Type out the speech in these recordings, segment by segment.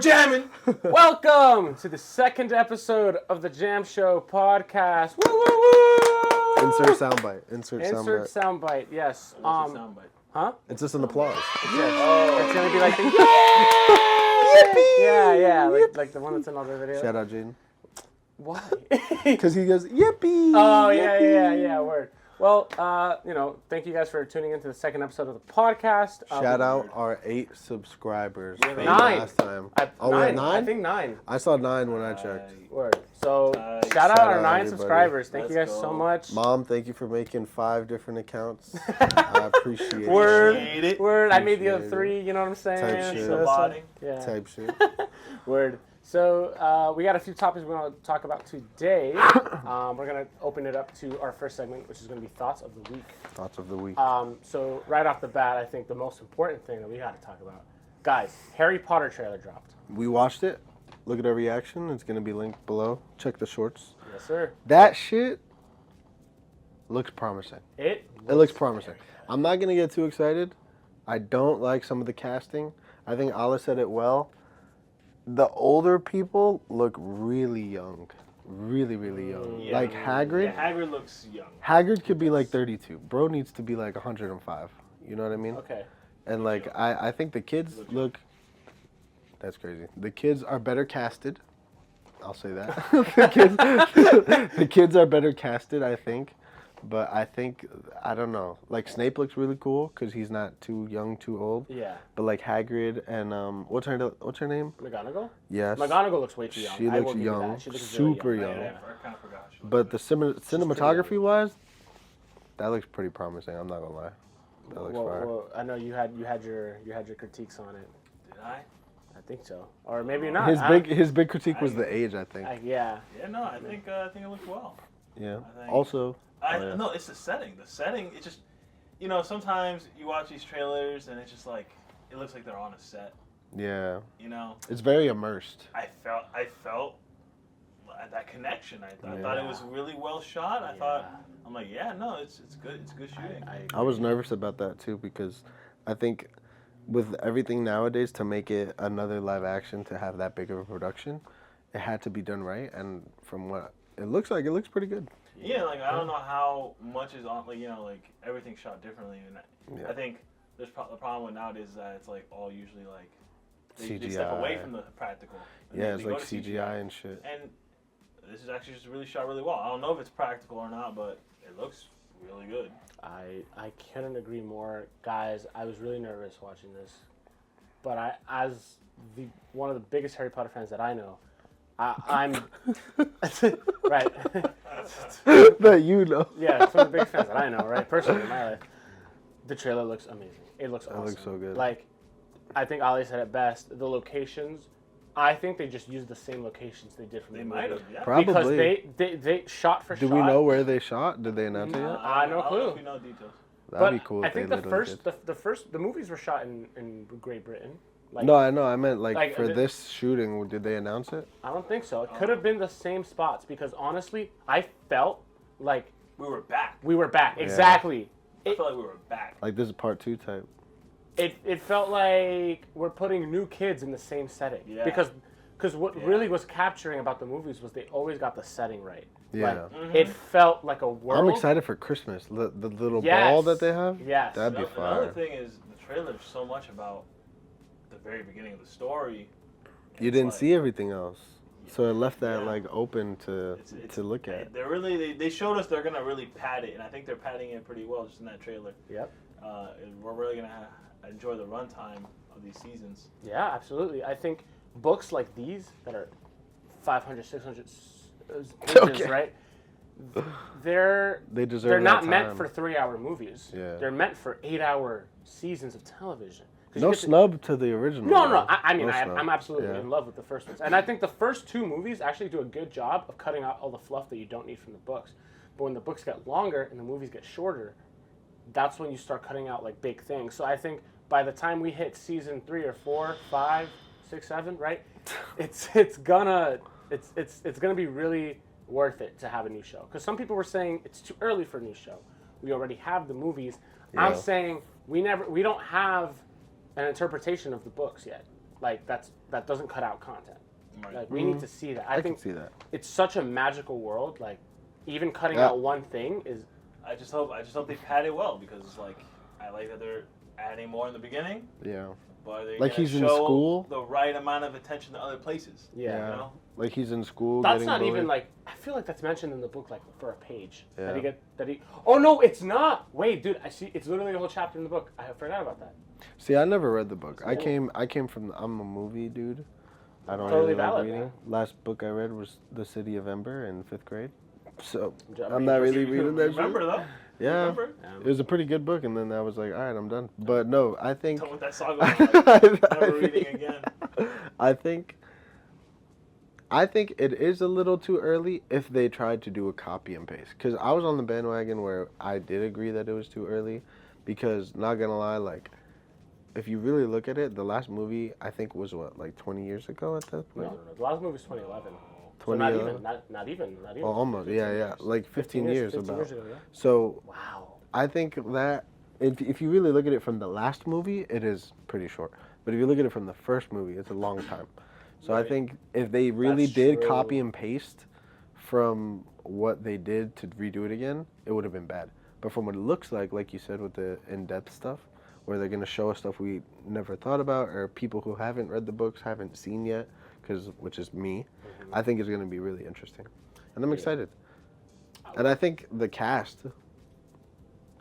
start jamming. Welcome to the second episode of the Jam Show podcast. Woo, woo, woo! Insert soundbite. Insert soundbite. Yes. Soundbite. Huh? It's just an applause. It's gonna be like the yeah, like the one that's in all the videos. Shout out, Jaden. Why? Because he goes, yippee. Oh yippee. yeah. Word. Well, thank you guys for tuning into the second episode of the podcast. Shout out our 8 subscribers. We have from 9. Last time. We we have had 9? I think 9. I saw 9 when I checked. Word. So shout Shout out our out 9 everybody. subscribers. Thank you guys Let's so go. much. Mom, thank you for making 5 different accounts. I appreciate Word. it. Word. I made the other Appreciate 3. You know what I'm saying? Type shit. Yeah. Type shit. Word. So we got a few topics we want to talk about today. We're going to open it up to our first segment, which is going to be Thoughts of the Week. Thoughts of the week. So right off the bat, I think the most important thing that we got to talk about. Guys, Harry Potter trailer dropped. We watched it. Look at our reaction. It's going to be linked below. Check the shorts. Yes, sir. That shit looks promising. It looks promising. I'm not going to get too excited. I don't like some of the casting. I think Allah said it well. The older people look really young. Really, really young. Yeah. Like Hagrid. Yeah, Hagrid looks young. Hagrid could be like 32. Bro needs to be like 105. You know what I mean? Okay. And like, I think the kids look... That's crazy. The kids are better casted. I'll say that. the kids are better casted, I think. But I think, I don't know. Like, Snape looks really cool because he's not too young, too old. Yeah. But like Hagrid and, what's her name? McGonagall? Yes. McGonagall looks way too young. She I looks will give you young. that. She looks Super really young. I kind of forgot. But the cinematography-wise, that looks pretty promising. I'm not gonna lie. That looks fire. Well, I know you had your critiques on it. Did I? I think so, or maybe not. His big critique was the age, I think. Yeah. Yeah, no, I think it looked well. Yeah. I think- Also, No, it's the setting. The setting, it just, sometimes you watch these trailers and it's just like, it looks like they're on a set. yeah, You know, it's very immersed. I felt that connection. I thought it was really well shot. I'm like, yeah, no, it's good. It's good shooting. I was nervous about that too because I think with everything nowadays to make it another live action to have that big of a production, it had to be done right. And from what it looks like, it looks pretty good. Yeah, like I don't know how much is on, like everything's shot differently, and I think the problem with nowadays is that it's like all usually like they step away from the practical. Yeah, they it's go like to CGI and shit. And this is actually just really shot really well. I don't know if it's practical or not, but it looks really good. I couldn't agree more, guys. I was really nervous watching this, but as one of the biggest Harry Potter fans that I know, I'm right. That you know. Yeah, it's one of the biggest fans that I know, right? Personally in my life, the trailer looks amazing. It looks awesome. It looks so good. Like, I think Ali said it best. The locations, I think they just used the same locations they did from the movie. Might have, yeah. Probably. Because they shot for shot. Do we know where they shot? Did they announce it yet? I no don't know clue. if we know details. That'd be cool. I if think they the literally movies were shot in Great Britain. Like, no, I know. I meant like for the- this shooting, did they announce it? I don't think so. It could have been the same spots because honestly, I felt like We were back. we were back. Exactly. I felt like we were back. Like this is part 2 type. It felt like we're putting new kids in the same setting. Yeah. Because what really was capturing about the movies was they always got the setting right. Yeah. Like, it felt like a world. I'm excited for Christmas. The little Yes. ball that they have. Yes. That'd be Another fire. thing is the trailer's so much about the very beginning of the story. You It's didn't like- see everything else, so it left that Yeah. like open to It's- look at. They're really they showed us they're gonna really pad it, and I think they're padding it pretty well just in that trailer. Yep. And we're really gonna enjoy the runtime of these seasons. Yeah, absolutely. I think books like these that are 500, 600 pages, Okay. right? They're Deserve. they're not that meant time. for 3-hour movies. Yeah. They're meant for 8-hour seasons of television. 'Cause you No get to- snub to the original. No, though. I mean, No snub. I'm absolutely Yeah. in love with the first ones. And I think the first 2 movies actually do a good job of cutting out all the fluff that you don't need from the books. But when the books get longer and the movies get shorter, that's when you start cutting out like big things. So I think by the time we hit season 3 or 4, 5, 6, 7, right? It's gonna be really worth it to have a new show. Because some people were saying it's too early for a new show. We already have the movies. Yeah. I'm saying we don't have an interpretation of the books yet. like that doesn't cut out content. Right. Like we need to see that. I think can see that. it's such a magical world. Like even cutting Yeah. out one thing is. I just hope they pad it well because it's like I like that they're adding more in the beginning. Yeah. But they're Like gonna he's in show school? the right amount of attention to other places. Yeah. You know? Like he's in school. That's getting not bullied. even like. I feel like that's mentioned in the book like for a page. Yeah. That he. Oh no, it's not. Wait, dude. I see. It's literally a whole chapter in the book. I forgot about that. See, I never read the book. I cool. came from. I'm a movie dude. I don't Totally really like valid, reading. man. Last book I read was The City of Ember in 5th grade. So I I'm mean, not really You reading that. remember shit. though? Yeah, Remember? it was a pretty good book, and then I was like, all right, I'm done. But no, I think. Done with that saga. Like, never reading think- again. I think it is a little too early if they tried to do a copy and paste. Because I was on the bandwagon where I did agree that it was too early. Because, not gonna lie, like, if you really look at it, the last movie, I think, was what, like 20 years ago at that No, point? no, no. The last movie was 2011. So 2011? not even. Oh, almost. Yeah. Like 15 years 15 about. years ago, yeah. So, Wow. I think that if you really look at it from the last movie, it is pretty short. But if you look at it from the first movie, it's a long time. So I Right. think if they really That's did true. copy and paste from what they did to redo it again, it would have been bad. But from what it looks like you said with the in-depth stuff, where they're going to show us stuff we never thought about or people who haven't read the books haven't seen yet, which is me, I think it's going to be really interesting. And I'm excited. And I think the cast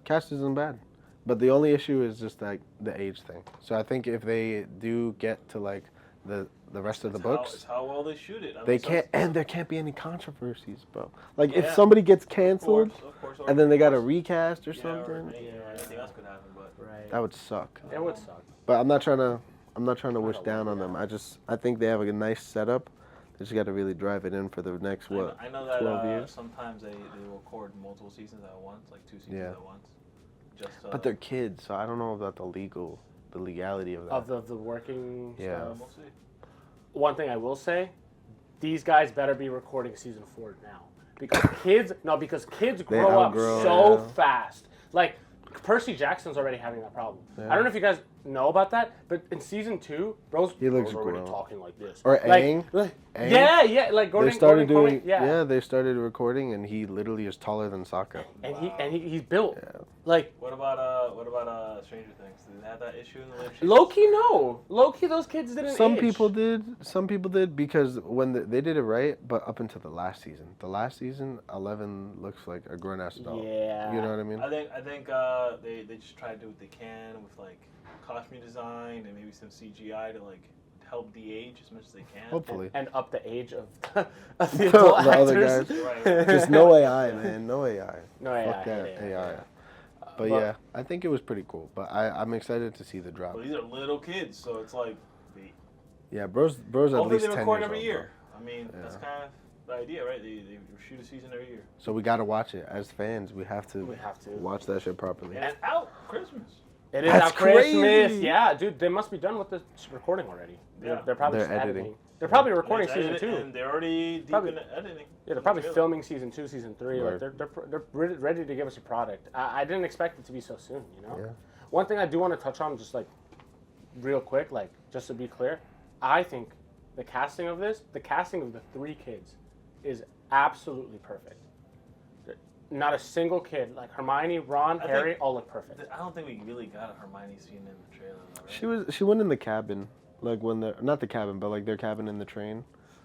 isn't bad. But the only issue is just like the age thing. So I think if they do get to like the rest of the books, It's how well they shoot it. I they mean, can't, and there can't be any controversies, bro. Like if Yeah. somebody gets Of canceled course, and then they got to of course. recast or Yeah, something, or anything else could happen, but Right. that would suck. It would suck. But I'm not trying to wish Not a down lot, on them. yeah. I think they have a nice setup. They just got to really drive it in for the next I know that 12 years. sometimes they record multiple seasons at once, like 2 seasons Yeah. at once. Just But they're kids, so I don't know about the legality of that. Of the working Yeah. stuff. we'll see. One thing I will say, these guys better be recording season 4 now. Because kids grow up outgrow, so yeah. fast. Like Percy Jackson's already having that problem. Yeah. I don't know if you guys know about that, but in season 2, He looks bro's already grown. talking like this. Or like, Aang. like- Aang. Yeah, like Gordon. They started Gordon doing, Corman, yeah. they started recording, and he literally is taller than Sokka. And he's built Yeah. like What about Stranger Things? Did they have that issue in the live low-key. No, low-key those kids didn't. Some age. people did because when they did it right, but up until the last season, 11 looks like a grown ass adult. Yeah. You know what I mean? I think they just try to do what they can with like costume design and maybe some CGI to like help de-age as much as they can. Hopefully. And up the age of the The adult other actors. guys. Right. Just no AI, man. No AI. No AI. Fuck that yeah, AI. yeah. But yeah, I think it was pretty cool. But I'm excited to see the drop. Well, these are little kids, so it's like Yeah, bro's at hopefully least they 10 record years every old, year. I mean, Yeah. that's kind of the idea, right? They shoot a season every year. So we gotta watch it as fans. We have to to. watch that shit properly. And it's out Christmas. It is That's out Christmas. crazy. Yeah, dude, they must be done with the recording already. Yeah. They're probably They're just editing. They're probably And recording it's season edited, 2. and they're already deep Probably- in editing. Yeah, they're probably Really. filming season 2, season 3. Like Right. they're ready to give us a product. I didn't expect it to be so soon. You know. Yeah. One thing I do want to touch on, just like real quick, like just to be clear, I think the casting of the 3 kids, is absolutely perfect. Not a single kid, like Hermione, Ron, I Harry, think- all look perfect. I don't think we really got a Hermione scene in the trailer. Though, right? She went in the cabin, like when they're not the cabin, but like their cabin in the train.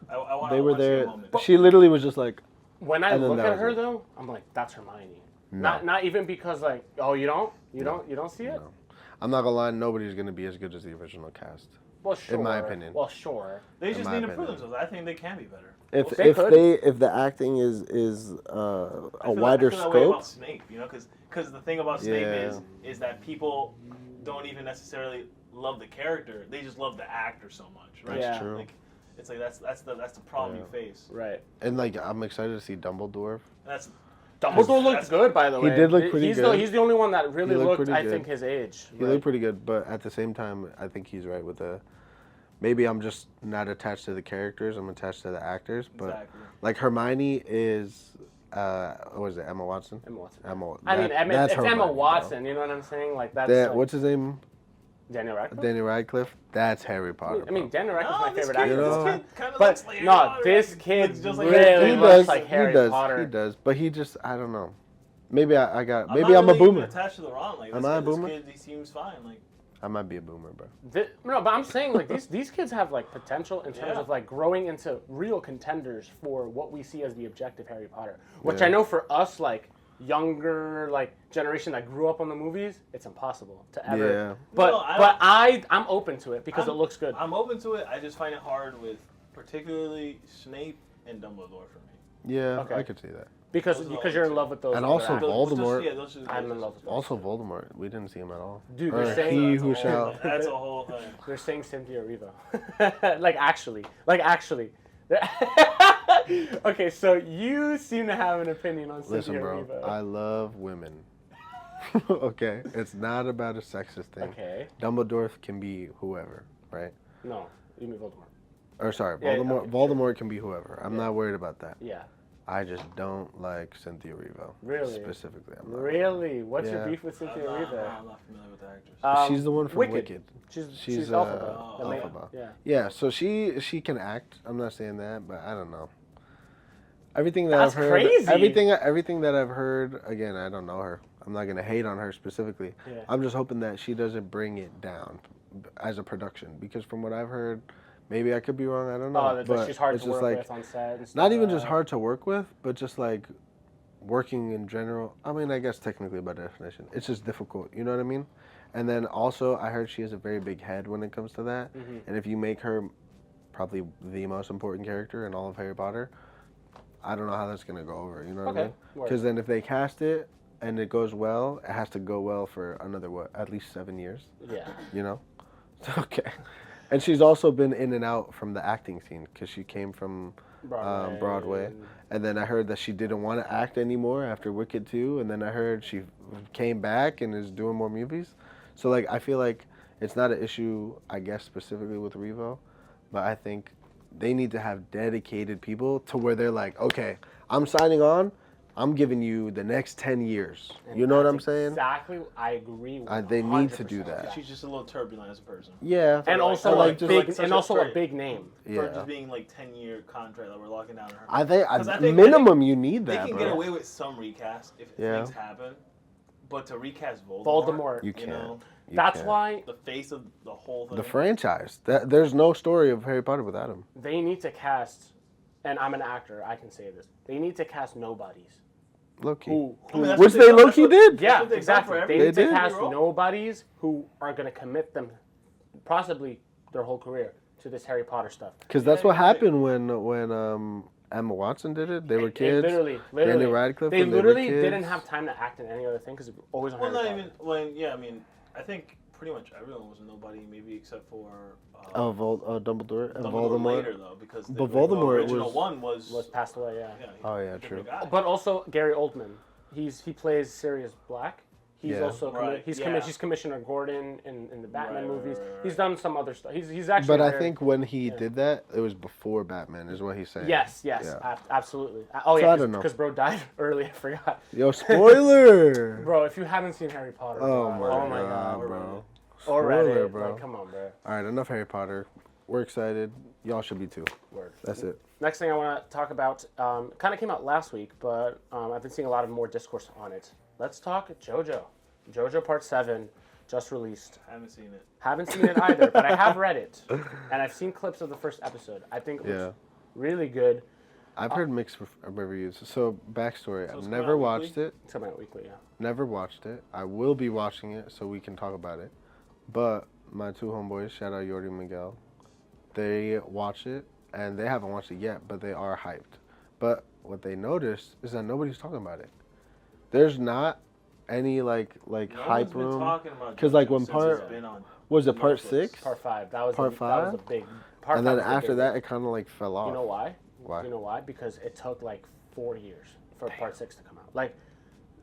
I They were wanna see a there. moment. She literally was just like, When I And then look that at was her it. though, I'm like, that's Hermione. No. Not even because like, oh, you don't see it. No. I'm not gonna lie, nobody's gonna be as good as the original cast. Well, sure. my opinion. Well, sure. They in just my need to prove opinion. themselves. I think they can be better. If They could. if the acting is a wider I feel that way scope, about Snape, you know, because the thing about Snape Yeah. is that people don't even necessarily love the character; they just love the actor so much, right? That's true. Like, it's like that's the problem you face. Right. and like I'm excited to see Dumbledore. That's Dumbledore looked that's- good, by the He way. did look pretty he's good. He's the only one that really He looked looked, pretty I good. think, his age. He looked pretty good, but at the same time, I think he's right with the. Maybe I'm just not attached to the characters. I'm attached to the actors. But exactly. like Hermione is, what was it, Emma Watson? Emma Watson. Emma. I mean, that's it's Emma Hermione, bro. Watson. You know what I'm saying? Like that's. That like, what's his name? Daniel Radcliffe. Daniel Radcliffe, that's Harry Potter. I mean, Daniel Radcliffe's No, my this favorite kid, actor. You of know? all this time. kid kind of But looks like Harry no, Potter. this Like, kid looks just like really Harry he Potter. does, like Harry he does, Potter. he does. But he just, I don't know. Maybe I'm maybe not I'm a really even boomer. attached to the Ron. Like, Am I a boomer? This kid, he seems fine. Like, I might be a boomer, bro. No, but I'm saying like these kids have like potential in terms Yeah. of like growing into real contenders for what we see as the objective Harry Potter. Which Yeah. I know for us like younger like generation that grew up on the movies, it's impossible to ever. Yeah. But No, I I'm open to it because it looks good. I'm open to it. I just find it hard with particularly Snape and Dumbledore for me. Yeah, Okay. I could see that. Because Those are all you're in two. love with those. And other also actors. Voldemort. Yeah, those are I'm in love with Also Voldemort, we didn't see him at all. Dude, Or they're saying he That's a who whole- shall. That's a whole thing. They're saying Cynthia Erivo. like actually. Okay, so you seem to have an opinion on Cynthia Listen, bro, Erivo. I love women. Okay, it's not about a sexist thing. Okay. Dumbledore can be whoever, right? No, you mean Voldemort. Or sorry, Yeah, Voldemort. okay, Voldemort can be whoever. I'm Yeah. not worried about that. Yeah. I just don't like Cynthia Erivo. Really? Specifically, I'm not. Really? What's your Yeah. beef with Cynthia I'm Erivo? not familiar with the actress. She's the one from Wicked. She's She's Elphaba. The main- Elphaba. Yeah. Yeah, so she can act. I'm not saying that, but I don't know. Everything that That's I've heard, crazy. everything that I've heard. Again, I don't know her. I'm not gonna hate on her specifically. Yeah. I'm just hoping that she doesn't bring it down as a production, because from what I've heard, maybe I could be wrong. I don't know. Oh, that but she's hard it's to just work like with on set and stuff. not even just hard to work with, but just like working in general. I mean, I guess technically by definition, it's just difficult. You know what I mean? And then also, I heard she has a very big head when it comes to that. Mhm. And if you make her probably the most important character in all of Harry Potter, I don't know how that's gonna go over. You know what I Okay, mean? word. Because then if they cast it and it goes well, it has to go well for another at least 7 years. Yeah. You know? Okay. And she's also been in and out from the acting scene because she came from Broadway. And then I heard that she didn't want to act anymore after Wicked 2. And then I heard she came back and is doing more movies. So, like, I feel like it's not an issue, I guess, specifically with Revo. But I think they need to have dedicated people to where they're like, okay, I'm signing on. I'm giving you the next 10 years. And You know what that's I'm saying? Exactly. I agree. They need to do 100% with that. She's just a little turbulent as a person. Yeah. And like- also or like like just big, like such and a also a trait. big name. For Yeah. just being like 10-year contract that we're locking down her. I think, 'Cause I think- minimum you need They that, can bro. get away with some recast if Yeah. things happen, but to recast Voldemort. You you can't. know, You That's can't. why the face of the whole thing. The franchise. There's no story of Harry Potter without him. they need to cast. And I'm an actor. I can say this. They need to cast nobodies. Low key. Who I mean, that's Which what they that's low-key what- did. that's Yeah, what they've done exactly. for They every- need to did. cast role. nobodies who are going to commit them, possibly their whole career, to this Harry Potter stuff. Because that's Yeah, what you're right. happened when Emma Watson did it. They were kids. Literally. Daniel Radcliffe. They when literally were kids. didn't have time to act in any other thing because it was always on Well, Harry not Potter. even when. Yeah, I mean, I think pretty much everyone was a nobody, maybe except for Dumbledore and Dumbledore Voldemort. later though, because But Voldemort the original was- one was passed away, yeah. Oh, yeah, a different true. guy. But also Gary Oldman. He plays Sirius Black. He's Yeah. also Right, yeah. he's Commissioner Gordon in the Batman Right, movies. right, right, He's right. done some other stuff. He's actually. But I very- think when he yeah. did that, it was before Batman, is what he's saying. Yes, Yeah. absolutely. Oh So yeah, I don't know. because bro died early. I forgot. Yo, spoiler! Bro, if you haven't seen Harry Potter, Oh bro, my oh my god, god, bro. or Spoiler, Reddit, bro. like, come on, bro. All right, enough Harry Potter. We're excited. Y'all should be too. Word. That's it. Next thing I want to talk about, kind of came out last week, but I've been seeing a lot of more discourse on it. Let's talk JoJo. JoJo Part 7 just released. I haven't seen it. Haven't seen it either, but I have read it. And I've seen clips of the first episode. I think it looks Yeah. really good. I've heard mixed reviews. So, backstory. So I've it's never coming out watched weekly? it. It's coming out weekly, yeah. Never watched it. I will be watching it so we can talk about it. But my two homeboys, shout out Yordi and Miguel, they watch it and they haven't watched it yet, but they are hyped. But what they noticed is that nobody's talking about it. There's not any like No one's hype been room. talking about 'Cause, like, JoJo when since part- it's been on Was it part Netflix. 6? Part 5. That was Part That five? was the big. Part And 5 then was the after big that, one. it kind of like fell off. You know why? Why? You know why? Because it took like 4 years for Part 6 to come out. Like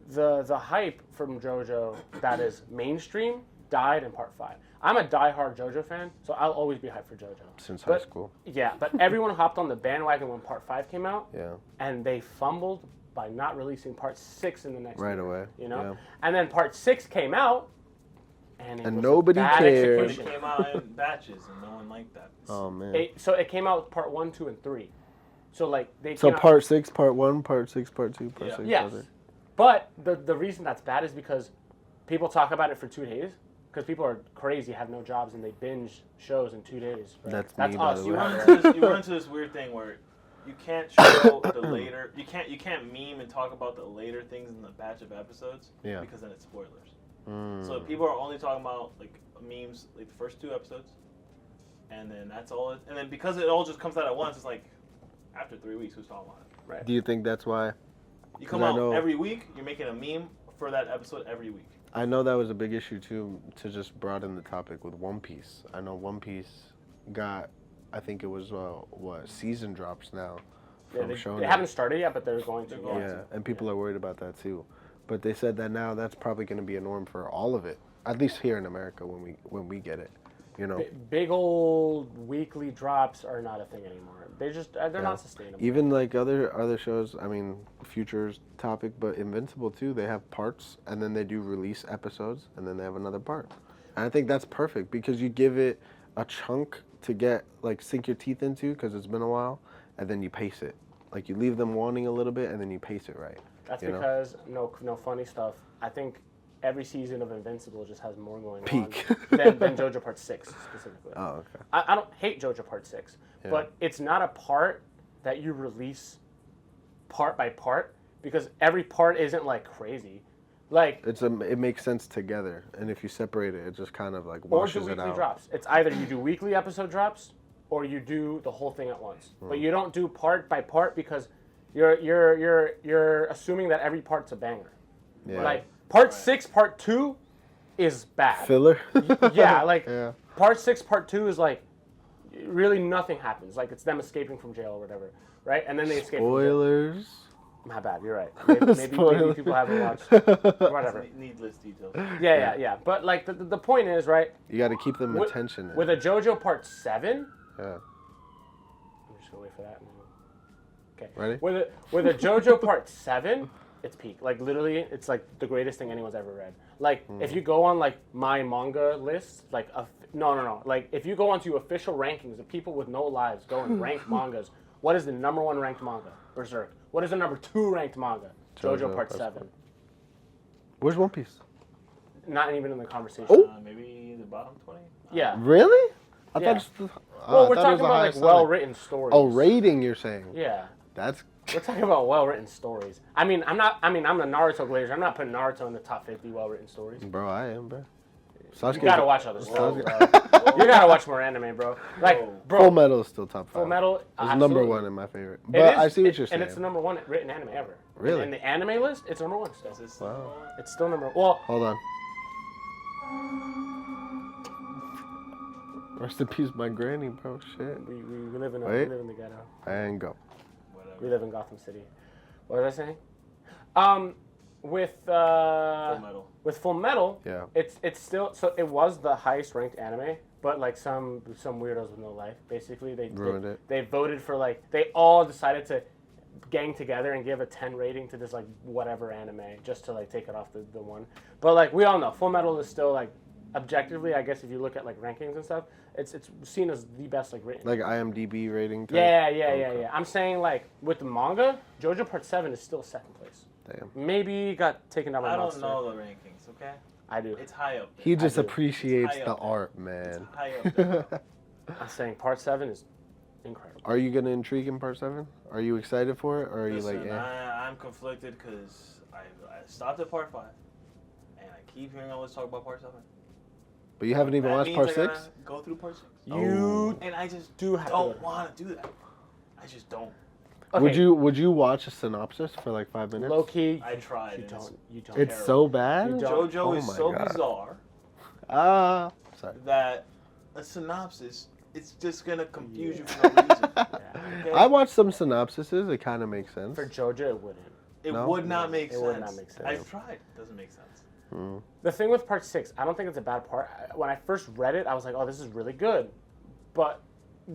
the hype from JoJo that is mainstream died in Part 5. I'm a diehard JoJo fan, so I'll always be hyped for JoJo. Since high But- school. Yeah, but everyone hopped on the bandwagon when Part 5 came out, Yeah. and they fumbled by not releasing Part 6 in the next Right year, away. You know? Yeah. And then Part 6 came out, and And was nobody bad cared. It execution. came out in batches, and no one liked that. Oh man. It came out part 1, 2, and 3. So like they So came out, part 6, part 1, part 6, part 2, part Yeah. 6. yes, part 3. but the reason that's bad is because people talk about it for 2 days because people are crazy, have no jobs, and they binge shows in 2 days. Right? That's that's me, by us. the You way. run into this weird thing where you can't show the later. You can't meme and talk about the later things in the batch of episodes. Yeah. Because then it's spoilers. Mm. So people are only talking about like memes, like the first 2 episodes, and then that's all. And then because it all just comes out at once, it's like after 3 weeks, who's talking about it? Right. Do you think that's why? You come 'Cause I out know- every week. You're making a meme for that episode every week. I know that was a big issue too, to just broaden the topic with One Piece. I know One Piece got, I think it was season drops now Yeah, from they Shonen. haven't started yet, but they're going to. They're going Yeah, and people are worried about that too. But they said that now that's probably going to be a norm for all of it, at least here in America when we get it. You know, Big old weekly drops are not a thing anymore. They're not sustainable. even like other shows. I mean, Future's topic, but Invincible too. They have parts, and then they do release episodes, and then they have another part. And I think that's perfect because you give it a chunk to get like sink your teeth into because it's been a while, and then you pace it. Like you leave them wanting a little bit, and then you pace it right. That's you know? because no funny stuff. I think every season of Invincible just has more going Peak. on than JoJo Part 6 specifically. Oh, okay. I don't hate JoJo Part 6, Yeah. but it's not a part that you release part by part because every part isn't like crazy. Like It makes sense together, and if you separate it, it just kind of like or do washes it weekly out. drops. It's either you do weekly episode drops or you do the whole thing at once. But you don't do part by part because you're assuming that every part's a banger. Yeah. Like part 6, part 2 is bad. Filler. Yeah, like Yeah. part 6, part 2 is like really nothing happens. Like it's them escaping from jail or whatever, right? And then they escape. Spoilers. From jail. My bad. You're right. Maybe Spoilers. people haven't watched. Whatever. Needless details. Yeah. But like the point is, right? You got to keep them With- attention. With a JoJo Part 7. Yeah. I'm just gonna wait for that. Okay. Ready? With a JoJo Part 7, it's peak. Like literally, it's like the greatest thing anyone's ever read. Like if you go on like my manga list, like no. Like if you go onto official rankings of people with no lives go and rank mangas, what is the number 1 ranked manga? Berserk. What is the number 2 ranked manga? JoJo Part 7. Where's One Piece? Not even in the conversation. Oh. Maybe the bottom 20. Yeah. Really? I Yeah. thought. Well, I we're thought it talking was the about like highest selling. well-written stories. Oh, rating, you're saying? Yeah. That's. We're talking about well-written stories. I'm the Naruto glazer. I'm not putting Naruto in the top 50 well-written stories. Bro, I am, bro. You Sasuke's gotta watch other stuff, Whoa. bro. You gotta watch more anime, bro. Like, Whoa. bro, Full Metal is still top 5. Full Metal, It's absolutely. number 1 in my favorite. It But is- I see what you're saying. And it's the number 1 written anime ever. Really? In the anime list, it's number 1 still. Is this Wow. It's still number 1. Well, Hold on. Rest in peace, my granny, bro. Shit. we live in Wait. the ghetto. And go. We Whatever. live in Gotham City. What was I saying? With Full Metal. with Full Metal, Yeah. it's still so it was the highest ranked anime, but like some weirdos with no life, basically Ruined it. They voted for like they all decided to gang together and give a 10 rating to this like whatever anime just to like take it off the one. But like we all know, Full Metal is still like objectively, I guess if you look at like rankings and stuff, it's seen as the best like written. Like IMDb rating type? Yeah. I'm saying like with the manga, JoJo Part 7 is still second place. Damn. Maybe got taken down by I don't Monster. know the rankings, okay? I do. It's high up there. He just do. appreciates It's high the up there. art, It's man. high up there. I'm saying Part 7 is incredible. Are you gonna intrigue in part 7? Are you excited for it, or are you Listen, like, yeah? I'm conflicted because I stopped at part 5, and I keep hearing all this talk about part 7. But you haven't even That watched means part I gotta 6? Go through part 6. You And I just do have don't to. want to do that. I just don't. Okay, Would you watch a synopsis for like 5 minutes? low key. I tried. You and don't. You don't. It's so bad. You don't. JoJo Oh is my so God. bizarre Sorry. that a synopsis it's just gonna confuse you for no reason. Okay? I watched some synopsises. It kind of makes sense. For JoJo, it wouldn't. It No? would not make It sense. would not make sense. I've tried. It doesn't make sense. The thing with Part 6, I don't think it's a bad part. When I first read it, I was like, oh, this is really good. But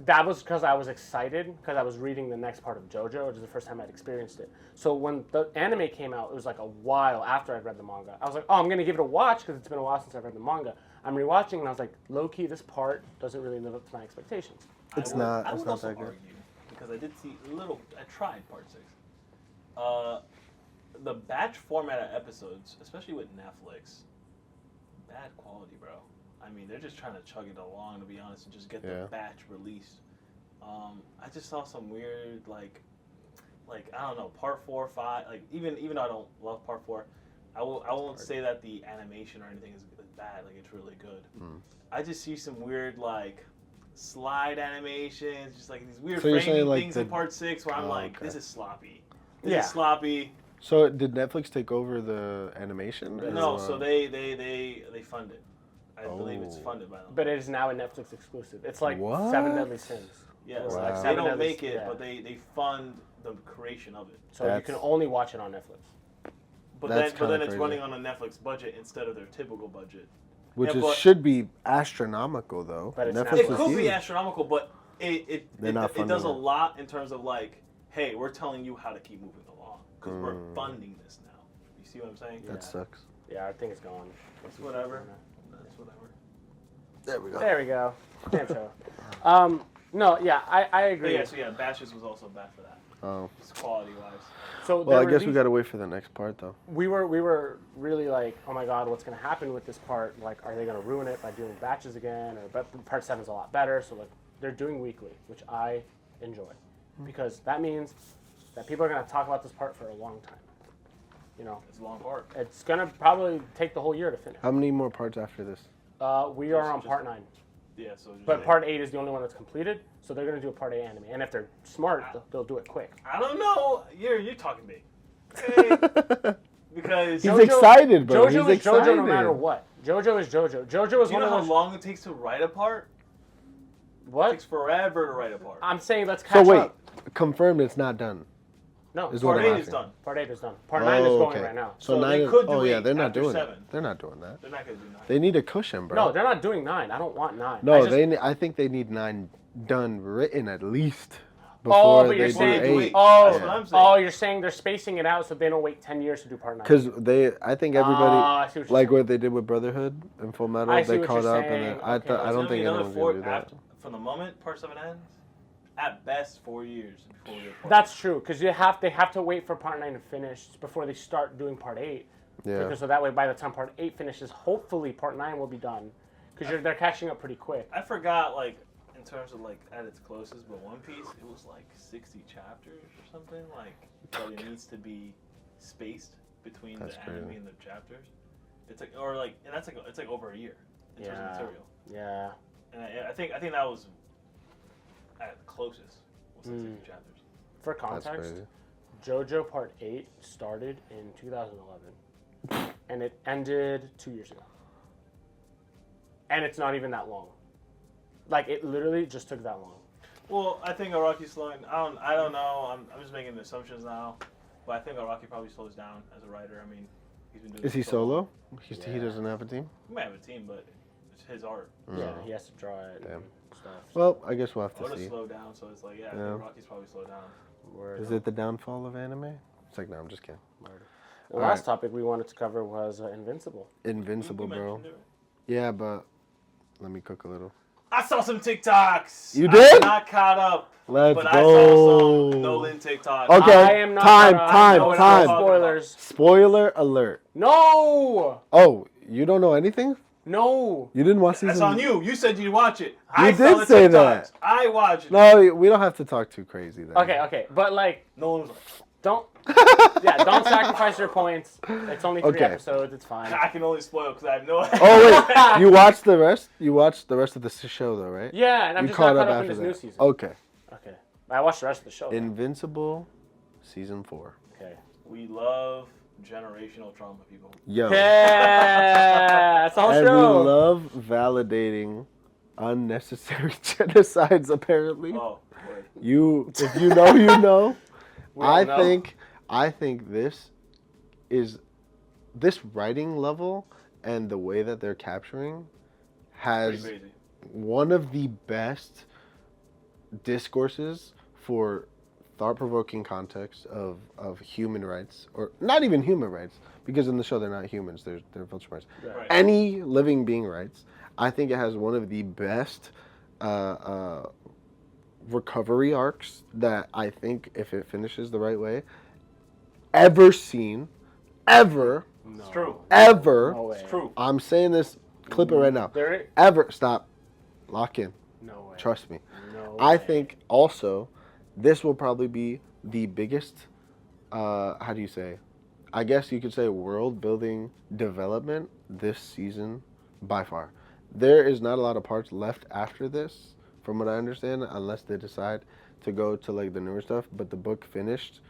that was because I was excited because I was reading the next part of JoJo, which is the first time I'd experienced it. So when the anime came out, it was like a while after I'd read the manga. I was like, oh, I'm going to give it a watch because it's been a while since I've read the manga. I'm rewatching and I was like, low-key, this part doesn't really live up to my expectations. It's I not would also that good. argue, because I did see a little. I tried part 6. The batch format of episodes, especially with Netflix, bad quality, bro. I mean, they're just trying to chug it along, to be honest, and just get the batch released. I just saw some weird, like I don't know, part 4, 5. Like even though I don't love part 4, I won't say that the animation or anything is bad. Like it's really good. I just see some weird like slide animations, just like these weird framing things in part 6 where I'm like, this is sloppy. This is sloppy. So did Netflix take over the animation? No, so they fund it. I believe it's funded by them. But it is now a Netflix exclusive. It's like 7 Deadly Sins. Yeah, Or like they don't make it, but they fund the creation of it. So you can only watch it on Netflix. But then it's running on a Netflix budget instead of their typical budget. Which should be astronomical, though. But it could be astronomical, but it does a lot in terms of like, hey, we're telling you how to keep moving along because we're funding this now. You see what I'm saying? That sucks. Yeah, I think it's gone. It's whatever. That's whatever. There we go. There we go. Damn show. No, yeah, I agree. So Batches was also bad for that. Oh. Just quality wise. So well, I guess we gotta wait for the next part, though. We were really like, oh my god, what's gonna happen with this part? Like, are they gonna ruin it by doing batches again? But part 7's a lot better, so like they're doing weekly, which I enjoy, because that means that people are gonna talk about this part for a long time. You know, it's a long part. It's gonna probably take the whole year to finish. How many more parts after this? We are on part 9. Yeah, so. But part 8 is the only one that's completed, so they're gonna do a part 8 anime, and if they're smart, they'll do it quick. I don't know. You're talking big. Okay. Because he's excited, bro. JoJo is JoJo no matter what. JoJo is JoJo. JoJo is one of those. You know how long it takes to write a part? What? It takes forever to write a part. I'm saying let's catch up. So wait, confirmed it's not done. No, part 8 is done. Part 8 is done. Part 9 is going right now. So 9 they could do they're not doing 7. it. They're not doing that. They're not gonna do 9. They need a cushion, bro. No, they're not doing 9. I don't want 9. No, I think they need 9 done written at least before but you're they saying, do 8. That's what I'm saying. Oh, you're saying they're spacing it out so they don't wait 10 years to do part 9. Because I think everybody, like what they did with Brotherhood and Full Metal, they caught up, and then I don't think anyone's gonna do that. From the moment part 7 ends, at best 4 years before we get part That's true, because they have to wait for part 9 to finish before they start doing part 8. Yeah. Because so that way, by the time part 8 finishes, hopefully part 9 will be done. Because they're catching up pretty quick. I forgot, like, in terms of, like, at its closest, but One Piece, it was, like, 60 chapters or something. Like, but it needs to be spaced between the anime and the chapters. It's like, or, like, and that's, like, it's, like, over a year in terms of material. Yeah. And I think that was at the closest, was like 60 chapters. For context, JoJo Part 8 started in 2011, and it ended 2 years ago. And it's not even that long. Like, it literally just took that long. Well, I think Araki's slowing. I don't know. I'm just making assumptions now, but I think Araki probably slows down as a writer. I mean, he's been doing. Is he solo? He doesn't have a team. He might have a team, but it's his art. Yeah, he has to draw it and stuff. Well, I guess we'll have to see. I would have slowed down, so it's like, I think Araki's probably slowed down. Is it the downfall of anime? It's like, no, I'm just kidding. The last topic we wanted to cover was Invincible. Invincible, bro. Yeah, but let me cook a little. I saw some TikToks. You did? I'm not caught up. Let's but go. I saw some Nolan TikToks. Okay, I am not time. Spoilers. Spoiler alert. No. Oh, you don't know anything? No. You didn't watch season? That's on you. You said you'd watch it. I did say that. I watched it. No, we don't have to talk too crazy then. Okay. But like, Nolan was like, don't sacrifice your points. It's only 3 episodes. It's fine. I can only spoil because I have no idea. Oh wait, you watched the rest? You watched the rest of the show though, right? Yeah, and I'm just not caught up in this new season. Okay. I watched the rest of the show. Invincible, season 4. Okay. We love generational trauma, people. Yo. Yeah, that's the whole and show. we love validating unnecessary genocides. Apparently. Oh, word. If you know, you know. I think this writing level and the way that they're capturing has one of the best discourses for thought-provoking context of human rights, or not even human rights, because in the show they're not humans, they're Viltrumites. Right. Any living being rights. I think it has one of the best recovery arcs that I think, if it finishes the right way, ever seen, ever, No. It's true. ever. No way. It's true. I'm saying this, clip it right now. There. Ever, stop, lock in, No way. trust me. No I way. think also this will probably be the biggest, how do you say, I guess you could say world building development this season by far. There is not a lot of parts left after this, from what I understand, unless they decide to go to like the newer stuff, but the book finished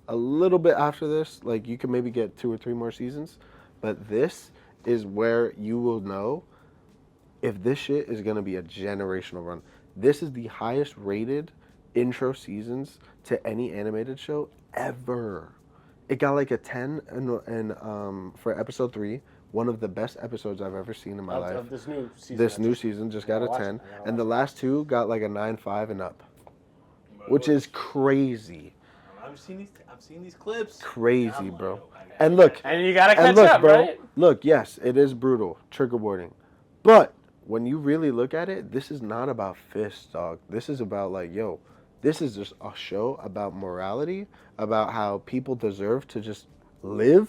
a little bit after this. Like you can maybe get 2 or 3 more seasons, but this is where you will know if this shit is going to be a generational run. This is the highest rated intro seasons to any animated show ever. It got like a 10 and for episode 3, one of the best episodes I've ever seen in my life. Of this new season. This new season just got a 10, and the last 2 got like a 9.5 and up, which is crazy. I've seen these clips. Crazy, I'm like, bro. yo, And look, And you gotta catch and look, up, bro. right? Look, yes, it is brutal, trigger warning, but when you really look at it, this is not about fists, dog. This is about like, yo, this is just a show about morality, about how people deserve to just live.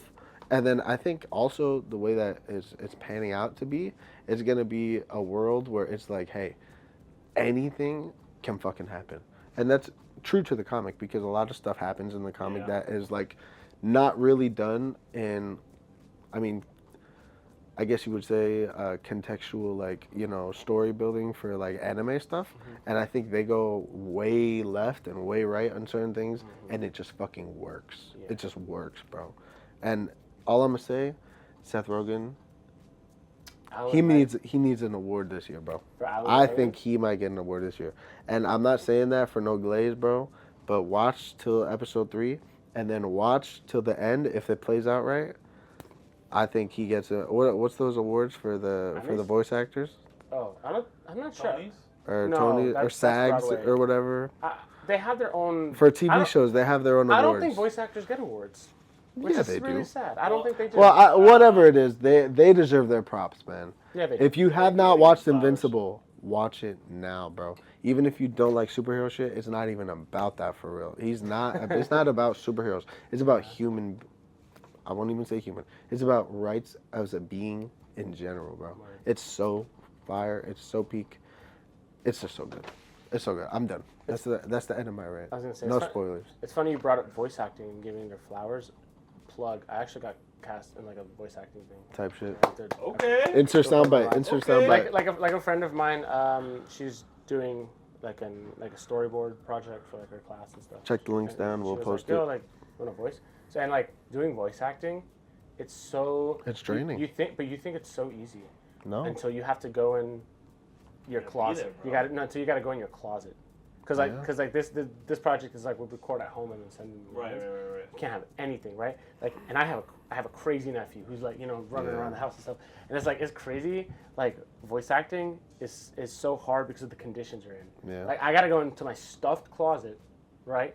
And then I think also the way that it's panning out to be, it's gonna be a world where it's like, hey, anything can fucking happen. And that's true to the comic, because a lot of stuff happens in the comic that is like not really done in, I mean, I guess you would say contextual, like, you know, story building for like anime stuff. And I think they go way left and way right on certain things, and it just fucking works. It just works, bro. And all I'm gonna say, Seth Rogen, he needs an award this year, bro. I think he might get an award this year. And I'm not saying that for no glaze, bro, but watch till episode 3 and then watch till the end. If it plays out right, I think he gets a, what's those awards for the voice actors? Oh, I'm not sure. Tony's? Or No, Tony or that's SAGs Broadway. or whatever. They have their own. For I TV don't- shows, they have their own awards. I don't think voice actors get awards. Which Yeah, is they really do. sad. I don't think they do. Well, whatever it is, they deserve their props, man. yeah, they do. If you have not watched Invincible, watch it now, bro. Even if you don't like superhero shit, it's not even about that for real. It's not about superheroes. It's about human. I won't even say human. It's about rights as a being in general, bro. It's so fire. It's so peak. It's just so good. It's so good. I'm done. That's the end of my rant. I was gonna say, No it's spoilers. It's funny you brought up voice acting and giving their flowers. Plug. I actually got cast in like a voice acting thing. Type shit. Right there. Okay. Insert soundbite. Insert Okay. soundbite. Like a friend of mine. She's doing like a storyboard project for like her class and stuff. Check the links And down. she We'll was post like, Yo, it. like, you want a voice? So, and like doing voice acting, it's so. It's draining. You think it's so easy No. until you have to go in your gotta be closet. there, Until you gotta go in your closet. Cause this project is like we record at home and then send them. Right. You can't have anything, right? Like, and I have a crazy nephew who's like, you know, running around the house and stuff. And it's like, it's crazy. Like, voice acting is so hard because of the conditions you're in. Yeah. Like, I gotta go into my stuffed closet, right?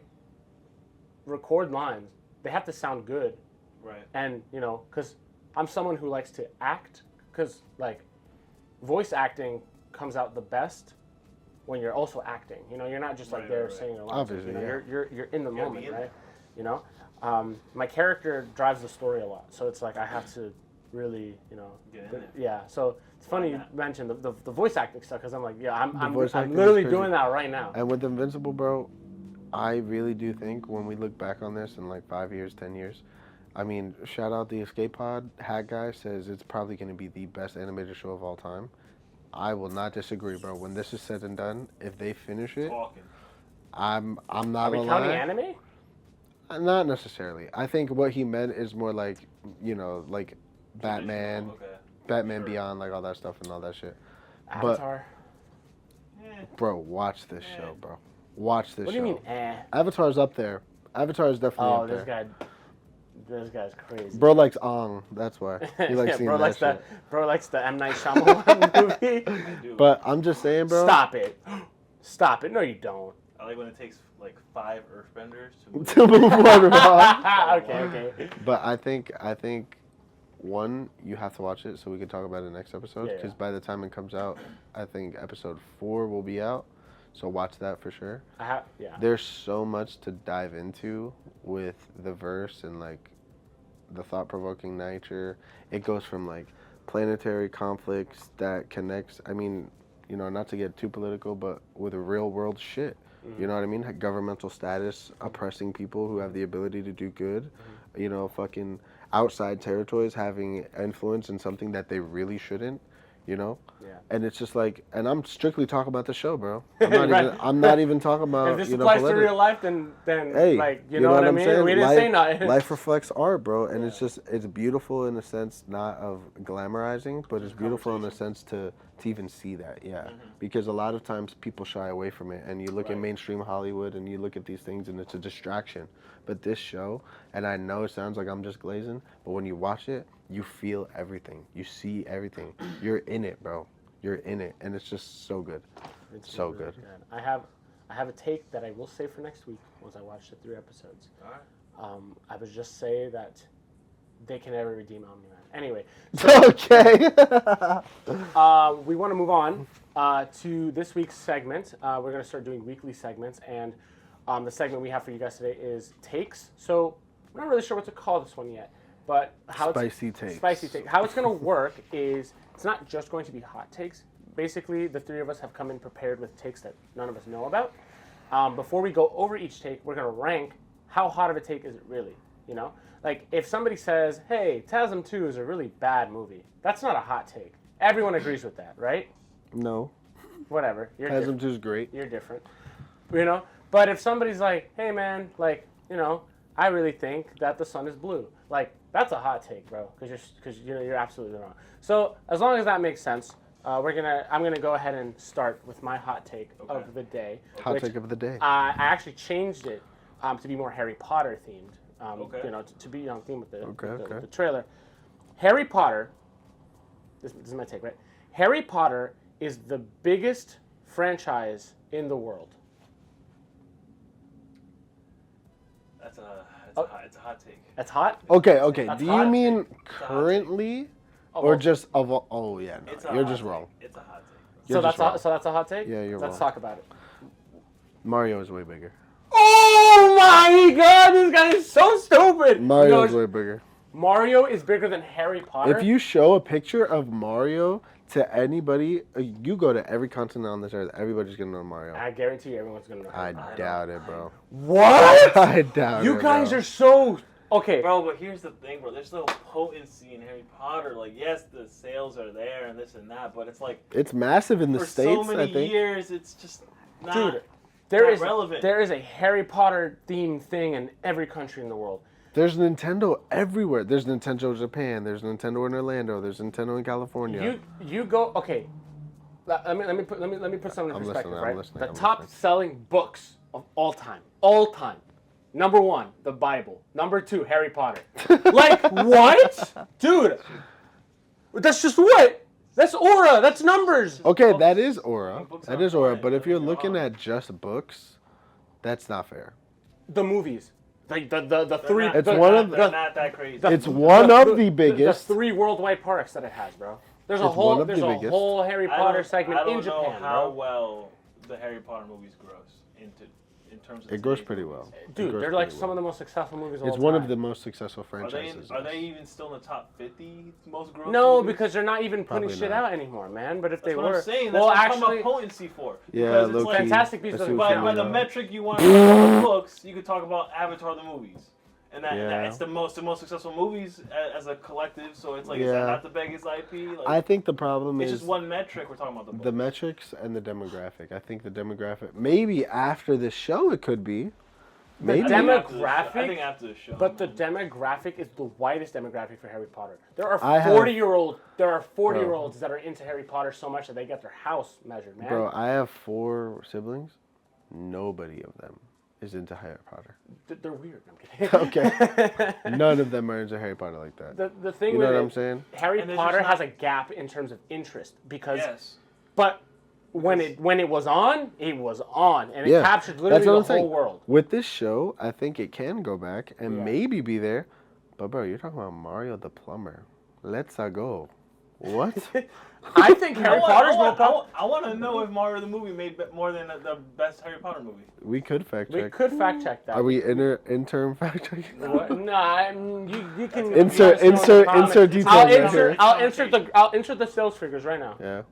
Record lines. They have to sound good. Right. And, you know, because I'm someone who likes to act, because, like, voice acting comes out the best when you're also acting. You know, you're not just like Right, there right, right. saying your lines. Obviously, you know, yeah. you're in the You gotta moment, be in right? there. You know, my character drives the story a lot, so it's like I have to really, you know, Get in there. yeah. So it's funny you mentioned the voice acting stuff, because I'm like, yeah, I'm voice acting is literally crazy. doing that right now. And with Invincible, bro, I really do think when we look back on this in like 5 years, 10 years, I mean, shout out the Escape Pod. Hat Guy says it's probably going to be the best animated show of all time. I will not disagree, bro. When this is said and done, if they finish it, Talking. I'm Are not we gonna counting lie. anime? Not necessarily. I think what he meant is more like, you know, like Batman, Okay. Batman Sure. Beyond, like all that stuff and all that shit. Avatar. Bro, watch this show, bro. Watch this What do show. you mean, eh? Avatar's up there. Avatar's definitely Oh, up there. this guy's crazy. Bro likes Ong, that's why. He likes Yeah, seeing bro that likes shit. bro likes the M. Night Shyamalan movie. I do. But I'm just saying, bro. Stop it. Stop it. No, you don't. I like when it takes like 5 Earthbenders to move. To move one rock. Okay. But I think one, you have to watch it so we can talk about it next episode. Because by the time it comes out, I think episode 4 will be out. So watch that for sure. There's so much to dive into with the verse and like the thought-provoking nature. It goes from like planetary conflicts that connects. I mean, you know, not to get too political, but with real world shit. You know what I mean? Governmental status, oppressing people who have the ability to do good. You know, fucking outside territories having influence in something that they really shouldn't. You know? Yeah. And it's just like, and I'm strictly talking about the show, bro. I'm not even talking about, if this applies to real life, then hey, like, you know what I mean? Saying? We didn't say nothing. Life reflects art, bro. And it's beautiful in a sense, not of glamorizing, but it's beautiful in the sense to even see that, because a lot of times people shy away from it, and you look at mainstream Hollywood and you look at these things and it's a distraction. But this show, and I know it sounds like I'm just glazing, but when you watch it, you feel everything. You see everything. You're in it, bro. You're in it, and it's just so good. It's so really good. I have a take that I will say for next week once I watch the 3 episodes. All right. I would just say that they can never redeem Omni-Man. Anyway. So, okay. We want to move on to this week's segment. We're going to start doing weekly segments, and the segment we have for you guys today is takes. So we're not really sure what to call this one yet, but Spicy takes. How it's going to work is it's not just going to be hot takes. Basically, the 3 of us have come in prepared with takes that none of us know about. Before we go over each take, we're going to rank how hot of a take is it really, you know? Like, if somebody says, hey, TASM 2 is a really bad movie, that's not a hot take. Everyone agrees with that, right? No. Whatever. TASM 2 is great. You're different. You know? But if somebody's like, hey, man, like, you know, I really think that the sun is blue. Like, that's a hot take, bro, because you're absolutely wrong. So as long as that makes sense, I'm gonna go ahead and start with my hot take of the day. Hot take of the day. I actually changed it to be more Harry Potter themed. You know, to be on theme with the trailer. Harry Potter. This is my take, right? Harry Potter is the biggest franchise in the world. It's a hot take. That's hot? Okay. That's Do hot? you mean currently or just of all? Oh, yeah, no. You're just wrong. It's a hot take. So that's a hot take? Yeah, you're wrong. Let's talk about it. Mario is way bigger. Oh my god, this guy is so stupid! Mario is way bigger. Mario is bigger than Harry Potter? If you show a picture of Mario to anybody, you go to every continent on this earth, everybody's gonna know Mario. I guarantee you everyone's gonna know Harry Potter. I doubt it, bro. What? I doubt it, You guys are so... Okay. Bro, but here's the thing, bro. There's no potency in Harry Potter. Like, yes, the sales are there and this and that, but it's like... It's massive in the States, I think. For so many years, it's just not, Dude, relevant. There is a Harry Potter themed thing in every country in the world. There's Nintendo everywhere. There's Nintendo Japan. There's Nintendo in Orlando. There's Nintendo in California. You go... Okay. Let me put something in perspective, right? The top selling books of all time. Number 1, the Bible. Number 2, Harry Potter. Like, what? Dude, that's just what? That's aura. That's numbers. Okay, that is aura. That is aura. But if you're looking at just books, that's not fair. The movies. The 3... It's one of the... They're not that crazy. It's one of the biggest. The 3 worldwide parks that it has, bro. There's a whole Harry Potter segment in Japan, bro. I don't know how well the Harry Potter movies gross in terms of... It grows pretty well. Dude, they're like some of the most successful movies of all time. It's one of the most successful franchises. Are they even still in the top 50 most gross No, movies? because they're not even putting shit out anymore, man. But if they were... That's what I'm saying. That's what I'm talking about potency for. Yeah, because it's like Fantastic Beasts doesn't count. By the metric you want to talk about books, you could talk about Avatar the movies. And that's the most successful movies as a collective. So it's like, is that not the biggest IP? Like, I think the problem is it's just one metric. We're talking about the books. The metrics and the demographic. I think the demographic. Maybe after this show, it could be. Maybe. The demographic. I think after the show. But the demographic is the widest demographic for Harry Potter. There are 40-year-olds. There are 40-year-olds that are into Harry Potter so much that they get their house measured, man. Bro, I have 4 siblings. Nobody of them is into Harry Potter. They're weird. I'm kidding. Okay. None of them are into Harry Potter like that. The thing you know what I'm saying? Harry Potter has a gap in terms of interest because... Yes. But when it was on, and it Yeah, captured that's literally what the I'm saying. whole world. With this show, I think it can go back and Yeah. maybe be there. But bro, you're talking about Mario the plumber. Let's go. What? I think Harry Potter's more popular. I want to know if Mario the movie made more than the best Harry Potter movie. We could fact check. We could fact check that. Are we intern fact checking? What? No, you can Insert details. I'll insert the sales figures right now. Yeah.